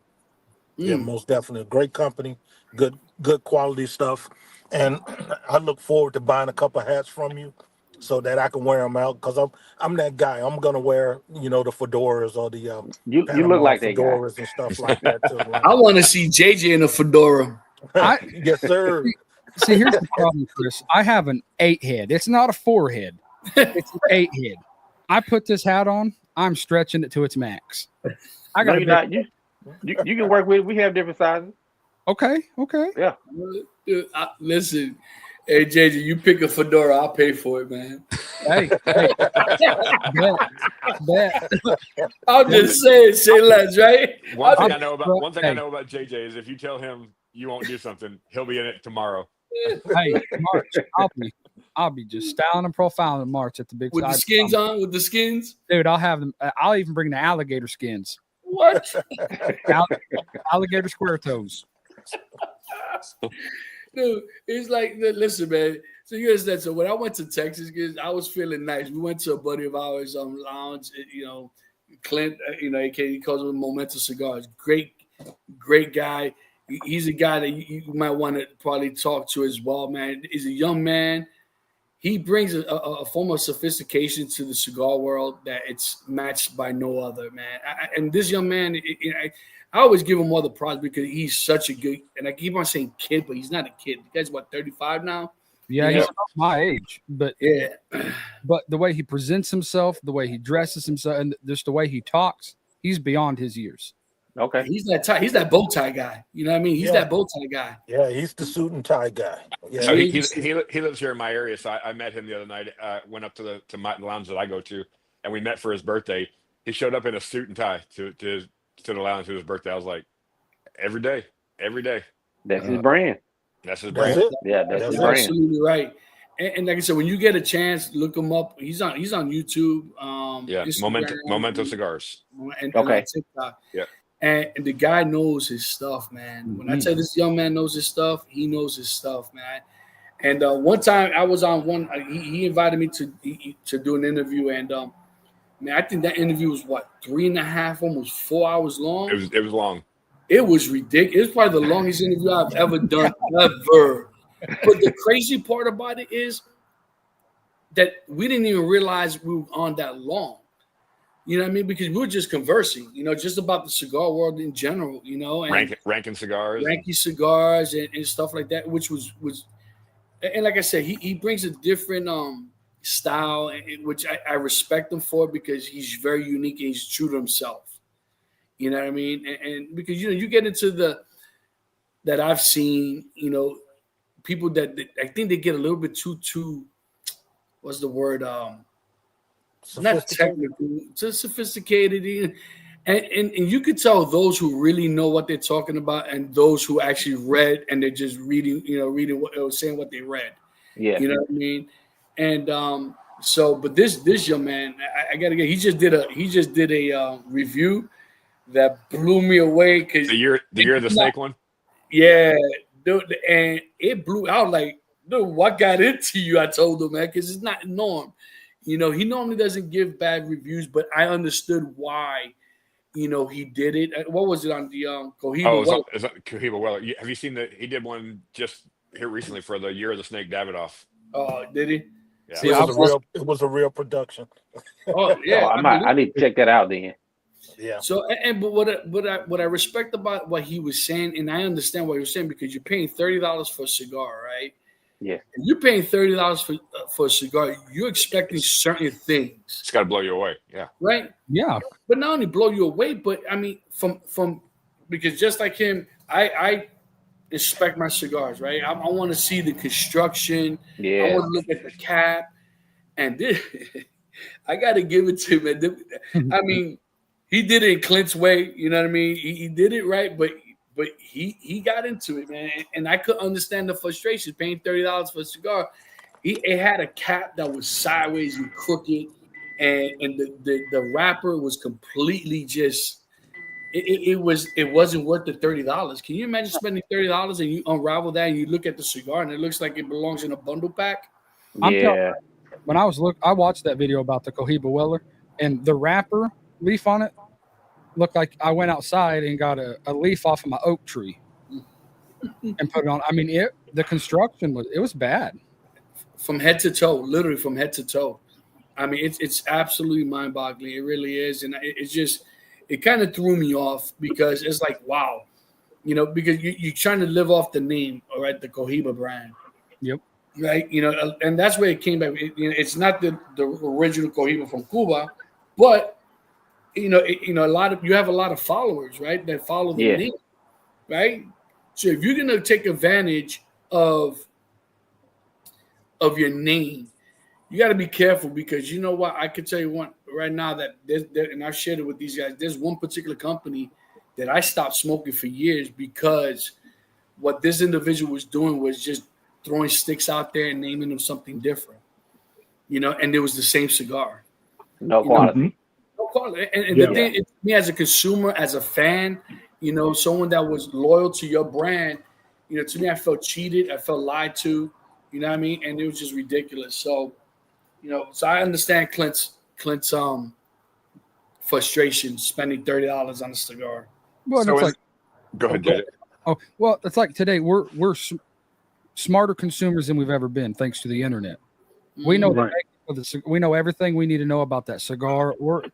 Yeah, most definitely. A great company, good quality stuff, and I look forward to buying a couple of hats from you, so that I can wear them out because I'm that guy. I'm gonna wear the fedoras or the you look like fedoras and stuff like that too. Right? I want to see JJ in a fedora. Yes, sir. See, here's the problem, Chris. I have an 8 head. It's not a 4 head. It's an 8 head. I put this hat on. I'm stretching it to its max. I got. No, you're not. You can work with it. We have different sizes. Okay. Yeah. Listen. Hey, JJ, you pick a fedora, I'll pay for it, man. Hey. Bet. I'm just saying, say less, right? One thing I know about JJ is if you tell him you won't do something, he'll be in it tomorrow. Hey, March, I'll be just styling and profiling in March at the big With the side. skins on, with the skins. Dude, I'll have them. I'll even bring the alligator skins. What? Alligator square toes. Dude, it's like, listen, man. So you understand? So when I went to Texas, because I was feeling nice. We went to a buddy of ours lounge. Clint. He calls him Memento Cigars. Great guy. He's a guy that you might want to probably talk to as well, man. He's a young man. He brings a form of sophistication to the cigar world that it's matched by no other, man. And this young man, I always give him all the props because he's such a good, and I keep on saying kid, but he's not a kid. The guy's, 35 now? Yeah, he's about my age. But yeah. But the way he presents himself, the way he dresses himself, and just the way he talks, he's beyond his years. Okay. He's that bow tie guy. You know what I mean? He's that bow tie guy. Yeah, he's the suit and tie guy. Yeah, So he lives here in my area. So I met him the other night. Went up to my lounge that I go to, and we met for his birthday. He showed up in a suit and tie to the lounge to his birthday. I was like, every day. That's his brand. That's his brand. That's it. Yeah, that's his You're brand. absolutely right. And like I said, when you get a chance, look him up. He's on YouTube. Instagram, Memento Cigars. And Okay. on TikTok. Yeah. And the guy knows his stuff, man. When I tell you this young man knows his stuff, he knows his stuff, man. And one time I was on one, he invited me to do an interview, and man, I think that interview was 3.5, almost 4 hours long. It was long. It was ridiculous. It was probably the longest interview I've ever done, ever. But the crazy part about it is that we didn't even realize we were on that long. You know what I mean? Because we were just conversing, just about the cigar world in general, and ranking cigars, ranking cigars and stuff like that, which was, and like I said, he brings a different style, which I respect him for because he's very unique and he's true to himself. You know what I mean? And because you get into that I've seen, people that I think they get a little bit too what's the word? Not technical, just sophisticated, and you could tell those who really know what they're talking about and those who actually read and they're just reading what or saying what they read. Yeah, you know what I mean. And but this young man, I gotta get. He just did a review that blew me away because the year of the snake one. Yeah, dude, and it blew out like, dude, what got into you? I told him, man, because it's not norm. He normally doesn't give bad reviews, but I understood why, he did it. What was it on the Cohiba? Oh, it's Cohiba Weller. Have you seen he did one just here recently for the Year of the Snake Davidoff. Oh, did he? Yeah. See, it was a real production. Oh, yeah. I need to check that out then. Yeah. So, but what I respect about what he was saying, and I understand what he was saying, because you're paying $30 for a cigar, right? Yeah. If you're paying $30 for a cigar, you're expecting certain things. It's got to blow you away. Yeah. Right? Yeah. But not only blow you away, but I mean, from because just like him, I inspect my cigars, right? I want to see the construction. Yeah. I want to look at the cap. And this, I got to give it to him. I mean, he did it in Clint's way. You know what I mean? He did it right, but he got into it, man. And I could understand the frustration paying $30 for a cigar. It had a cap that was sideways and crooked, and the wrapper was completely just. It wasn't worth the $30. Can you imagine spending $30 and you unravel that and you look at the cigar and it looks like it belongs in a bundle pack? Yeah. When I watched that video about the Cohiba Weller, and the wrapper leaf on it looked like I went outside and got a leaf off of my oak tree and put it on. I mean, the construction was bad from head to toe, literally from head to toe. I mean, it's absolutely mind-boggling. It really is, and it kind of threw me off because it's like, wow, because you're trying to live off the name, all right, the Cohiba brand. Yep. Right, and that's where it came back. It's not the original Cohiba from Cuba, but you have a lot of followers, right, that follow the name, right? So if you're gonna take advantage of your name, you got to be careful, because you know what? I could tell you one right now that and I've shared it with these guys. There's one particular company that I stopped smoking for years because what this individual was doing was just throwing sticks out there and naming them something different, and it was the same cigar. No quality. No quality. And the thing, me as a consumer, as a fan, someone that was loyal to your brand, to me, I felt cheated. I felt lied to, you know what I mean? And it was just ridiculous. So, so I understand Clint's frustration spending $30 on a cigar. Well, So it's go ahead, JJ. Oh, well, it's like today we're smarter consumers than we've ever been, thanks to the internet. We know we know everything we need to know about that cigar, or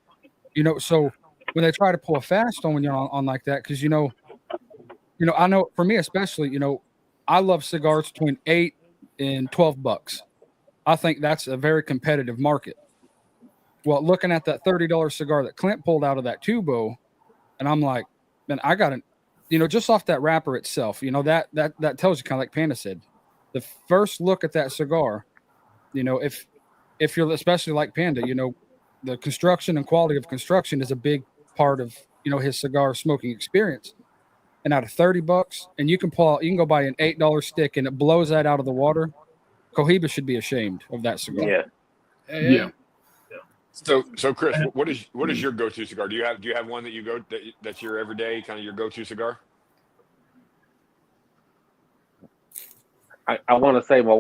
so when they try to pull a fast on when you're on like that, because I know for me especially, I love cigars between $8 and $12. I think that's a very competitive market. Well, looking at that $30 cigar that Clint pulled out of that tubo, and I'm like, man, I got just off that wrapper itself, that tells you, kind of like Panda said, the first look at that cigar, if you're especially like Panda, the construction and quality of construction is a big part of, his cigar smoking experience. And out of $30, and you can go buy an $8 stick and it blows that out of the water. Cohiba should be ashamed of that cigar. Yeah. So Chris, what is your go-to cigar? Do you have one that you go that's your everyday kind of your go-to cigar? I want to say my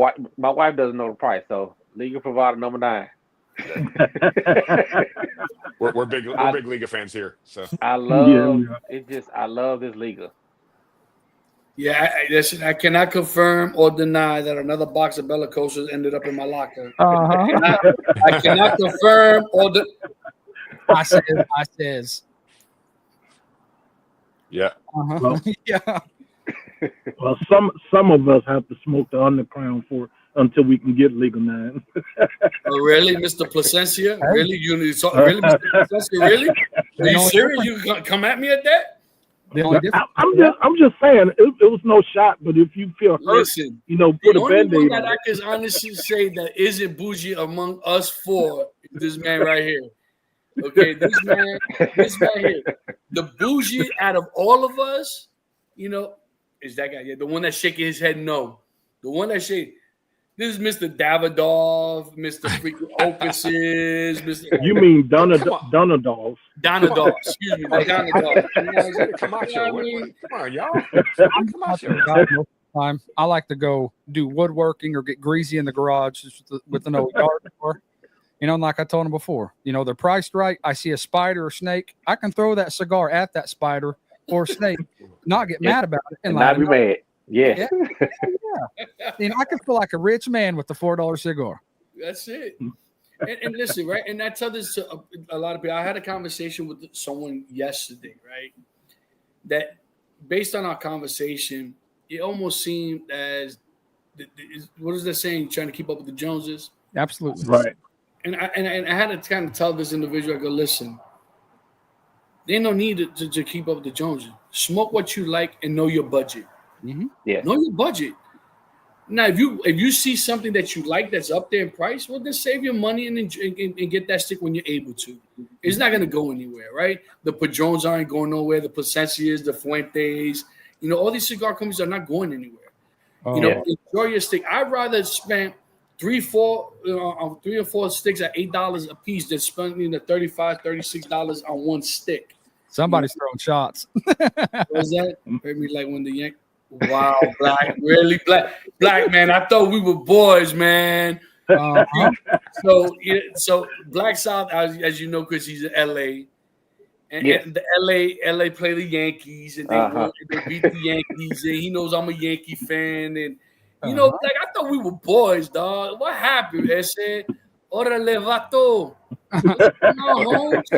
wife doesn't know the price, so Liga Provider number 9. We're big Liga fans here, so I love I love this Liga. Yeah, listen, I cannot confirm or deny that another box of Bellicosas ended up in my locker. I cannot confirm or I says. Yeah. Well, Yeah. Well, some of us have to smoke the underground until we can get legal 9. Oh, really, Mr. Placencia? Really, really, Mr. Placencia? Really? Are you serious? You gonna come at me at that? I'm just saying it was no shot, but if you feel hurt, listen, put a Band-Aid one that on I can honestly say that isn't bougie among us four is this man right here. Okay, this man here, the bougie out of all of us, is that guy. Yeah, the one that's shaking his head no. The one that shaking. This is Mr. Davidoff, Mr. freaking Ocuses, Mr. You mean Donadolf? Donadolf, excuse me, the Donadolf. Come on, show. Come on, y'all. Come on, show. Time. I like to go do woodworking or get greasy in the garage with an old yard door. Like I told him before, they're priced right. I see a spider or snake, I can throw that cigar at that spider or snake, not get mad about it, and not be mad. Yeah. I can feel like a rich man with the $4 cigar. That's it. And listen, right? And I tell this to a lot of people. I had a conversation with someone yesterday, right? That based on our conversation, it almost seemed as what is that saying? Trying to keep up with the Joneses. Absolutely right. And I had to kind of tell this individual, I go, listen, there's no need to keep up with the Joneses. Smoke what you like and know your budget. Mm-hmm. Yeah. Know your budget. Now, if you see something that you like that's up there in price, well, then save your money and get that stick when you're able to. It's not going to go anywhere, right? The Padrones aren't going nowhere. The Placencias, the Fuentes, all these cigar companies are not going anywhere. Enjoy your stick. I'd rather spend 3 or 4 sticks at $8 a piece than spending the $35, $36 on one stick. Somebody's throwing shots. What was that? Heard me like when the Yank. Wow, black, really black man. I thought we were boys, man. So Black South, as you know, Chris, he's in LA, and the LA play the Yankees, and they beat the Yankees, and he knows I'm a Yankee fan, and I thought we were boys, dog. What happened? I said, "Orale, vato, come on, Holmes.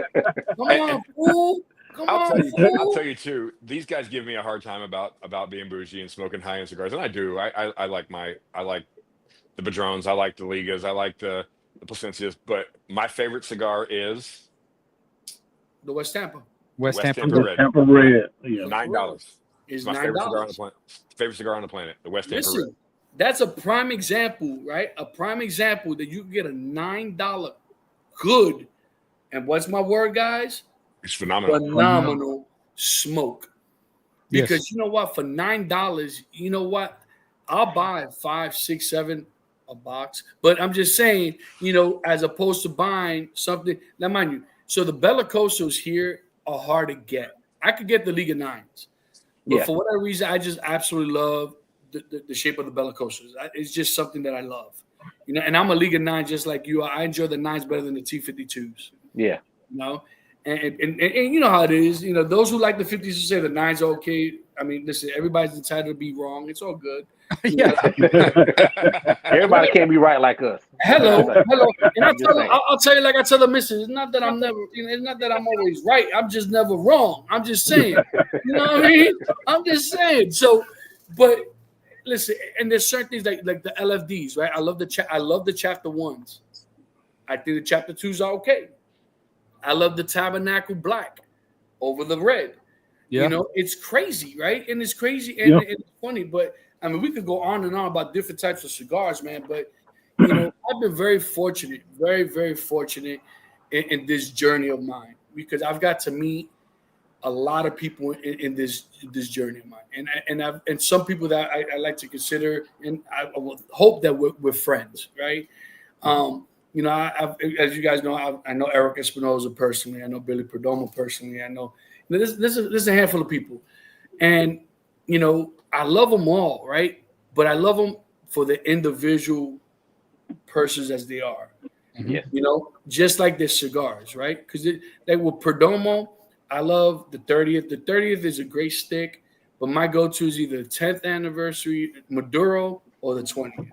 Come on, fool." I'll tell you too. These guys give me a hard time about being bougie and smoking high end cigars, and I do. I like the Padrones, I like the Ligas, I like the Placencias, but my favorite cigar is the West Tampa. West Tampa Red. Tampa Red. Yeah. $9. Is my $9. Favorite cigar on the planet. The West Tampa Red. That's a prime example, right? A prime example that you can get a $9 good, and what's my word, guys? It's phenomenal smoke. Because you know what? For $9, you know what? I'll buy 5, 6, 7 a box. But I'm just saying, as opposed to buying something. Now, mind you, so the Bellicosos here are hard to get. I could get the Liga 9s. But for whatever reason, I just absolutely love the shape of the Bellicosos. It's just something that I love. And I'm a Liga 9 just like you. I enjoy the 9s better than the T52s. Yeah. And you know how it is. Those who like the 50s will say the 9s are okay. I mean, listen, everybody's entitled to be wrong. It's all good. Yeah. Everybody can't be right like us. Hello. And I'll tell you like I tell the missus, it's not that I'm never, it's not that I'm always right. I'm just never wrong. I'm just saying. You know what I mean? I'm just saying. So, but listen, and there's certain things like the LFDs, right? I love the chapter 1s. I think the chapter 2s are okay. I love the Tabernacle Black over the red. Yeah. It's crazy, right? And it's crazy and it's funny, but I mean, we could go on and on about different types of cigars, man. But I've been very fortunate, very, very fortunate in this journey of mine because I've got to meet a lot of people in this journey of mine, and some people that I like to consider, and I will hope that we're friends, right? As you guys know, I know Eric Espinosa personally. I know Billy Perdomo personally. I know this is a handful of people, and I love them all, right? But I love them for the individual persons as they are. Yeah. Just like their cigars, right? Because they were Perdomo. I love the 30th. The 30th is a great stick, but my go-to is either the 10th anniversary Maduro or the 20th.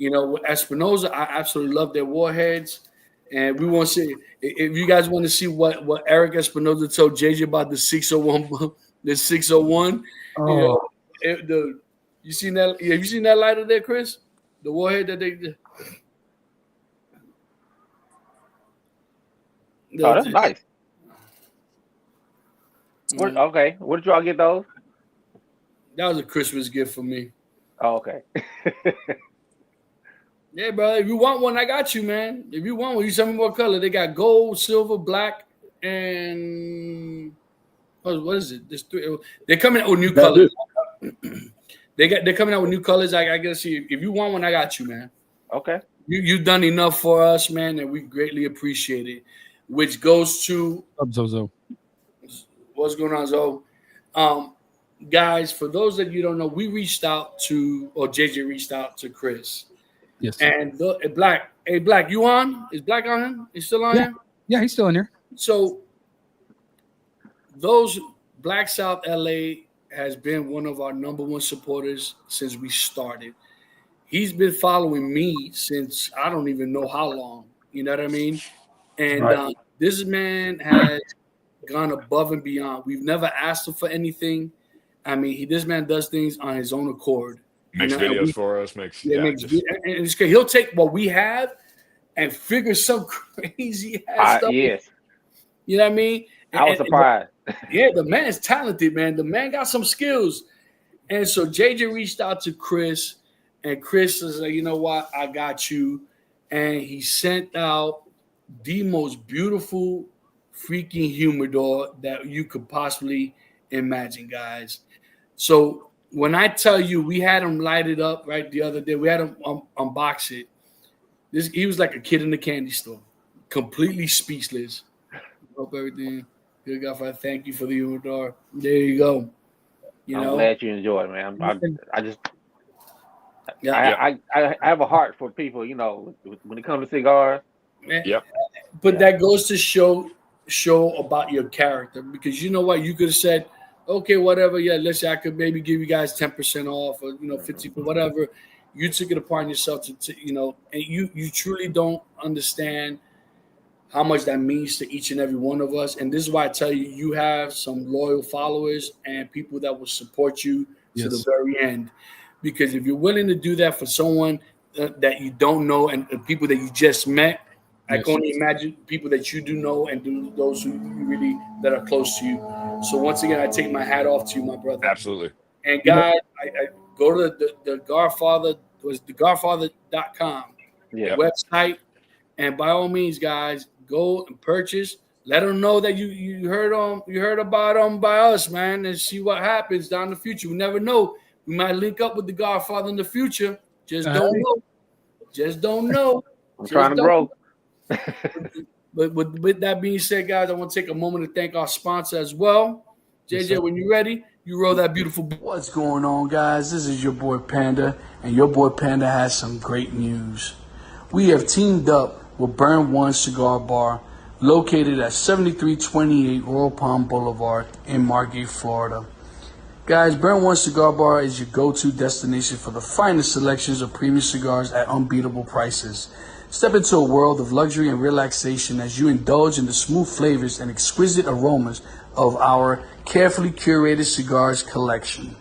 With Espinosa, I absolutely love their warheads. And we want to see, if you guys want to see what Eric Espinosa told JJ about the 601, the 601, you seen that? Have you seen that lighter there, Chris? The warhead that they. That's nice. Okay, where did y'all get those? That was a Christmas gift for me. Oh, okay. Yeah, bro. If you want one, I got you, man. If you want one, you tell me what color. They got gold, silver, black, and what is it? There's 3. They're coming out with new colors. They're coming out with new colors. I gotta see. If you want one, I got you, man. Okay. You've done enough for us, man, and we greatly appreciate it. Which goes to Zozo. What's going on, Zo? Guys, for those that you don't know, we reached out to, or JJ reached out to Chris. Yes. And Black, you on? Is Black on him? He's still on here? Yeah, he's still in here. So those Black South LA has been one of our number one supporters since we started. He's been following me since I don't even know how long. You know what I mean? And this man has gone above and beyond. We've never asked him for anything. I mean, this man does things on his own accord. Makes videos for us. And it's good. He'll take what we have and figure some crazy ass stuff. Yes. You know what I mean? I was surprised. The man is talented, man. The man got some skills. And so JJ reached out to Chris, and Chris is like, you know what? I got you. And he sent out the most beautiful freaking humidor that you could possibly imagine, guys. So when I tell you we had him light it up right the other day, we had him unbox it. He was like a kid in the candy store, completely speechless. Hope everything good, GARFATHER. Thank you for the humidor. There you go. I'm glad you enjoyed it, man. I have a heart for people, when it comes to cigars. Yep. But that goes to show about your character, because you know what, you could have said, okay, whatever, yeah, let's say I could maybe give you guys 10% off or 50, whatever. You took it upon yourself to and you truly don't understand how much that means to each and every one of us. And this is why I tell you, you have some loyal followers and people that will support you to the very end. Because if you're willing to do that for someone that you don't know and people that you just met, I can only imagine people that you do know and do those who really that are close to you. So once again, I take my hat off to you, my brother. Absolutely. And guys, I go to the GARFATHER, was the GARFATHER.com website, and by all means, guys, go and purchase. Let them know that you heard about them by us, man, and see what happens down the future. We never know. We might link up with the Godfather in the future. Just don't know. Just don't know. I'm trying to grow. But with that being said, guys, I want to take a moment to thank our sponsor as well. JJ, when you're ready, you roll that beautiful. What's going on, guys? This is your boy Panda, and your boy Panda has some great news. We have teamed up with Burn One Cigar Bar, located at 7328 Royal Palm Boulevard in Margate, Florida. Guys, Burn One Cigar Bar is your go-to destination for the finest selections of premium cigars at unbeatable prices. Step into a world of luxury and relaxation as you indulge in the smooth flavors and exquisite aromas of our carefully curated cigars collection.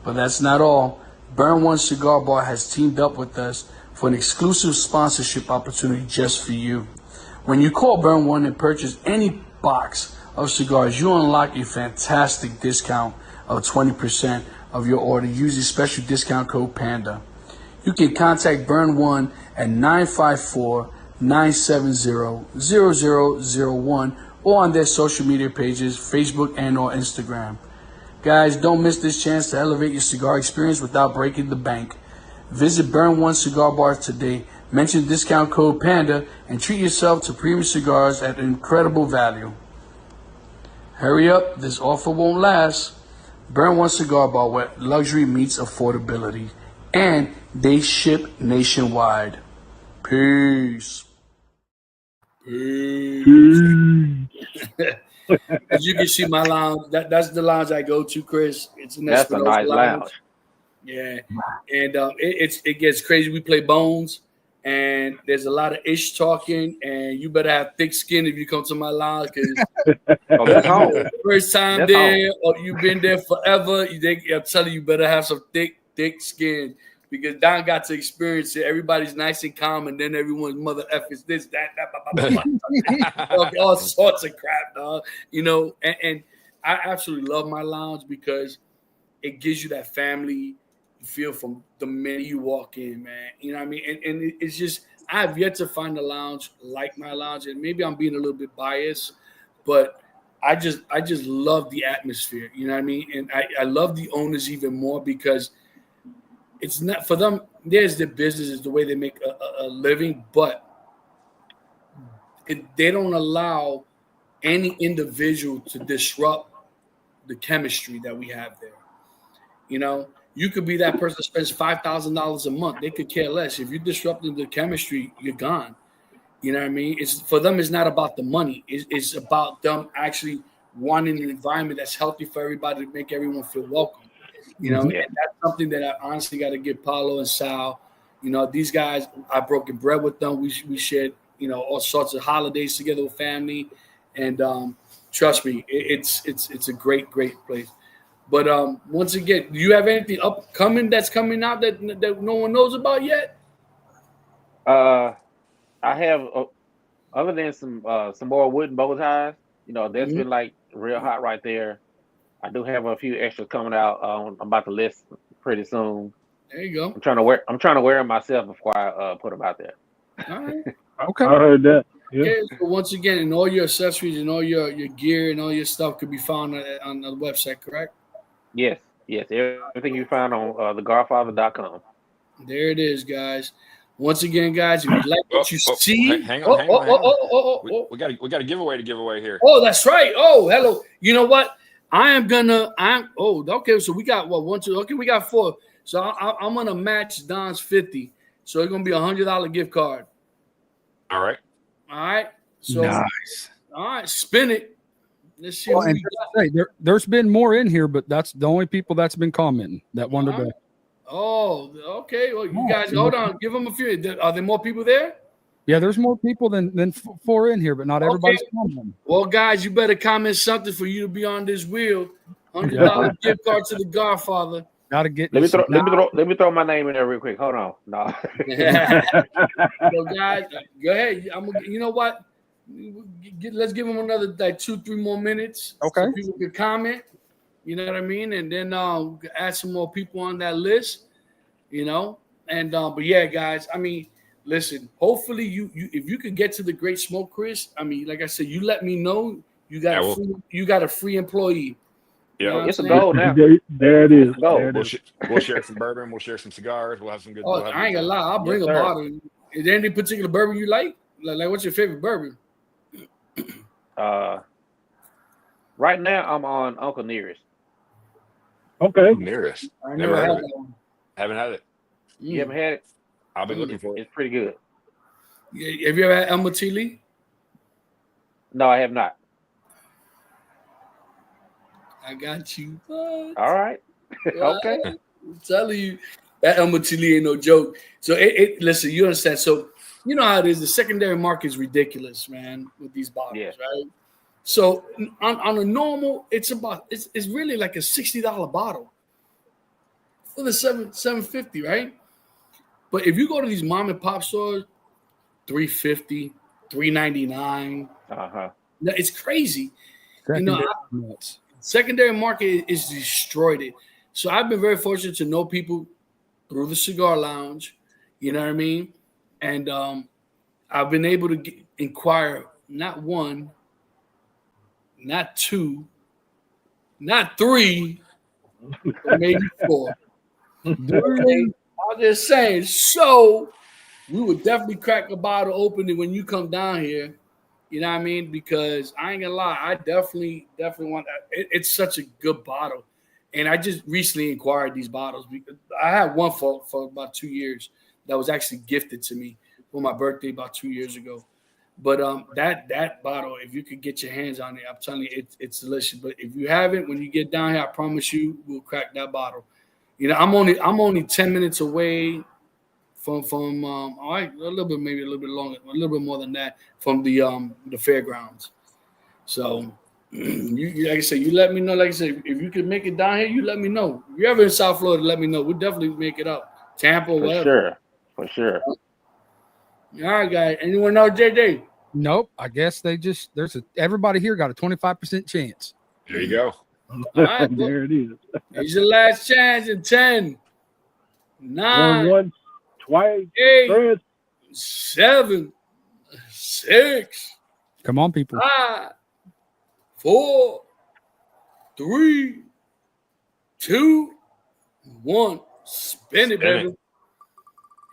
But that's not all. Burn One Cigar Bar has teamed up with us for an exclusive sponsorship opportunity just for you. When you call Burn One and purchase any box of cigars, you unlock a fantastic discount of 20% of your order using special discount code PANDA. You can contact Burn One at 954-970-0001 or on their social media pages, Facebook and or Instagram. Guys, don't miss this chance to elevate your cigar experience without breaking the bank. Visit Burn One Cigar Bar today, mention discount code PANDA, and treat yourself to premium cigars at an incredible value. Hurry up, this offer won't last. Burn One Cigar Bar, where luxury meets affordability. And they ship nationwide. Peace. As you can see, my lounge, that's the lounge I go to, Chris. It's an That's a nice lounge. Yeah. And it gets crazy. We play Bones, and there's a lot of ish talking, and you better have thick skin if you come to my lounge, because first time that's there, or you've been there forever, I'm telling you, better have some thick skin. Because Don got to experience it. Everybody's nice and calm, and then everyone's mother F is this, that, all sorts of crap, dog. You know, and I absolutely love my lounge because it gives you that family feel from the minute you walk in, man. You know what I mean? And it's just, I've yet to find a lounge like my lounge, and maybe I'm being a little bit biased, but I just love the atmosphere. You know what I mean? And I love the owners even more because it's not for them. There's their business, is the way they make a living, but they don't allow any individual to disrupt the chemistry that we have there. You know, you could be that person that spends $5,000 a month. They could care less. If you're disrupting the chemistry, you're gone. You know what I mean? It's for them. It's not about the money. It's about them actually wanting an environment that's healthy for everybody to make everyone feel welcome. You know, and that's something that I honestly got to give Paulo and Sal. You know, these guys, I've broken bread with them. We shared, you know, all sorts of holidays together with family. And trust me, it's a great place. But once again, do you have anything upcoming that's coming out that no one knows about yet? I have, other than some more wooden bow ties, you know, that's been like real hot right there. I do have a few extras coming out. I'm about to list pretty soon. There you go. I'm trying to wear them myself before I put them out there. All right. Okay. I heard that. Yeah. Okay, so once again, and all your accessories and all your gear and all your stuff could be found on the website, correct? Yes. Everything you find on thegarfather.com. There it is, guys. Once again, guys, if you like what you see, hang on. We got a giveaway to give away here. Oh, that's right. Oh, hello. You know what? Okay. So we got what, 1, 2. Okay, we got 4. So I'm gonna match Don's 50. So it's gonna be $100 gift card. All right. So nice. All right, spin it. Let's see. Well, there's been more in here, but that's the only people that's been commenting that wanted to. Oh, okay. Well, you guys, hold on. Give them a few. Are there more people there? Yeah, there's more people than 4 in here, but not everybody's commenting. Well, guys, you better comment something for you to be on this wheel. $100 gift card to the Godfather. Gotta get. Let me throw my name in there real quick. Hold on. No. So, guys, go ahead. You know what? Let's give them another 2-3 more minutes. Okay. So people can comment. You know what I mean? And then add some more people on that list. You know, and but yeah, guys. I mean, listen. Hopefully, you if you could get to the Great Smoke, Chris. I mean, like I said, you let me know. You got a free employee. You know what I'm It's a saying? goal now. There it is. It's a goal. There it We'll, is. we'll share some bourbon. We'll share some cigars. We'll have some good. Oh, We'll have a I ain't good gonna time. lie. I'll bring Yes, a sir. bottle. Is there any particular bourbon you like? Like what's your favorite bourbon? Right now I'm on Uncle Nearest. Okay. Nearest. I Never never heard had of it. that one. Haven't had it. You haven't had it? I've been looking for it. It's pretty good. Yeah, have you ever had Elma Tea Lee? No, I have not. I got you. What? All right. Okay. I'm telling you, that Elma Tea Lee ain't no joke. So listen, you understand. So you know how it is. The secondary market is ridiculous, man, with these bottles, Yeah. right? So on a normal, it's really like a $60 bottle for the $750, right? But if you go to these mom and pop stores, $350, $399, Uh-huh. it's crazy. You know, Secondary nuts. secondary market is destroyed it. So I've been very fortunate to know people through the cigar lounge. You know what I mean? And I've been able to inquire not one, not two, not three, but maybe four. Okay? I'm just saying. So we would definitely crack a bottle open when you come down here. You know what I mean? Because I ain't gonna lie, I definitely want that. It's such a good bottle. And I just recently acquired these bottles because I had one for about 2 years that was actually gifted to me for my birthday about 2 years ago. But that bottle, if you could get your hands on it, I'm telling you, it's delicious. But if you haven't, when you get down here, I promise you, we'll crack that bottle. You know, I'm only 10 minutes away from all right, a little bit, maybe a little bit longer, a little bit more than that from the fairgrounds. So you like I said, you let me know. Like I said, if you could make it down here, you let me know. If you're ever in South Florida, let me know. We'll definitely make it up. Tampa, For whatever. sure. For sure. All right, guys. Anyone know JJ? Nope. I guess everybody here got a 25% chance. There you go. All right, well, There it is. it's your last chance in 10, Going 9, once, twice, 8, thrice. 7, 6, Come on, people. 5, 4, 3, 2, 1. Spin it, Spin baby. it.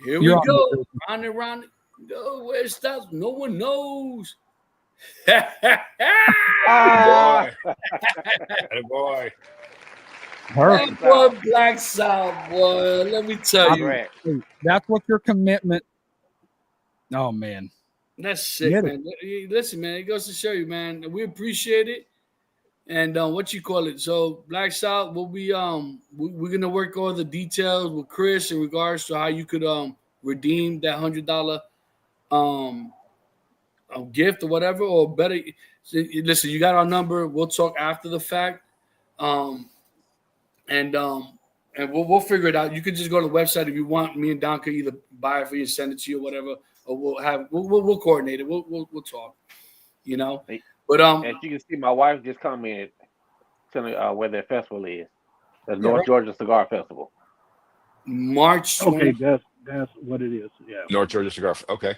Here we You're on go. the- Round and round. Go where it stops. No one knows. Ah, Hey, boy. That boy Black South, boy. Let me tell you. correct. That's what your commitment. Oh man. That's sick, Get man. Listen, man, it goes to show you, man. We appreciate it. And what you call it? So Black South, we'll be we're gonna work all the details with Chris in regards to how you could redeem that $100 gift or whatever, or better. Listen, you got our number. We'll talk after the fact, and we'll figure it out. You could just go to the website if you want. Me and Don could either buy it for you, send it to you, or whatever, or we'll coordinate it. We'll talk. You know, but As you can see, my wife just commented telling where their festival is. The North Georgia Cigar Festival. March. Okay, that's what it is. Yeah. North Georgia Cigar. Okay.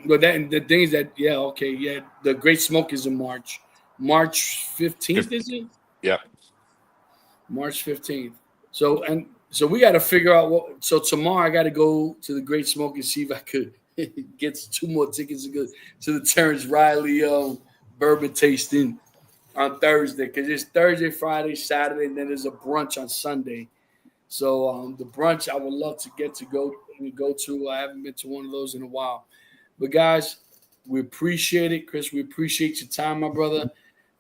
But the things that the Great Smoke is in March 15th, is it? Yeah. March 15th. So we got to figure out what. So tomorrow I got to go to the Great Smoke and see if I could get 2 more tickets to go to the Terrence Riley bourbon tasting on Thursday, because it's Thursday, Friday, Saturday, and then there's a brunch on Sunday. So the brunch I would love to get to go to. I haven't been to one of those in a while. But guys, we appreciate it. Chris, we appreciate your time, my brother.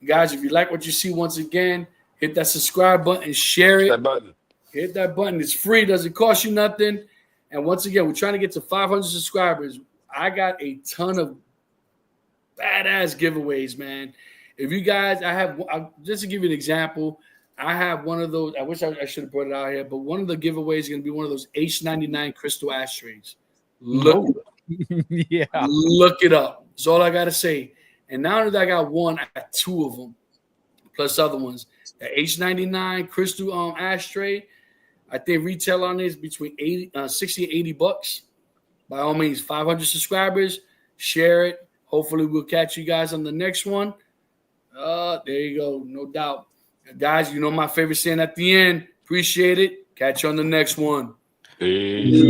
Guys, if you like what you see, once again, hit that subscribe button, share it. That button. Hit that button. It's free. Doesn't cost you nothing. And once again, we're trying to get to 500 subscribers. I got a ton of badass giveaways, man. If you guys, just to give you an example, I have one of those. I wish I should have brought it out here, but one of the giveaways is going to be one of those H99 crystal ashtrays. Look it up. That's all I got to say. And now that I got one, I got 2 of them, plus other ones. The H99 crystal ashtray, I think retail on it is between 60 and $80. By all means, 500 subscribers, share it. Hopefully we'll catch you guys on the next one. There you go. No doubt. Guys, you know my favorite saying at the end. Appreciate it. Catch you on the next one. Peace.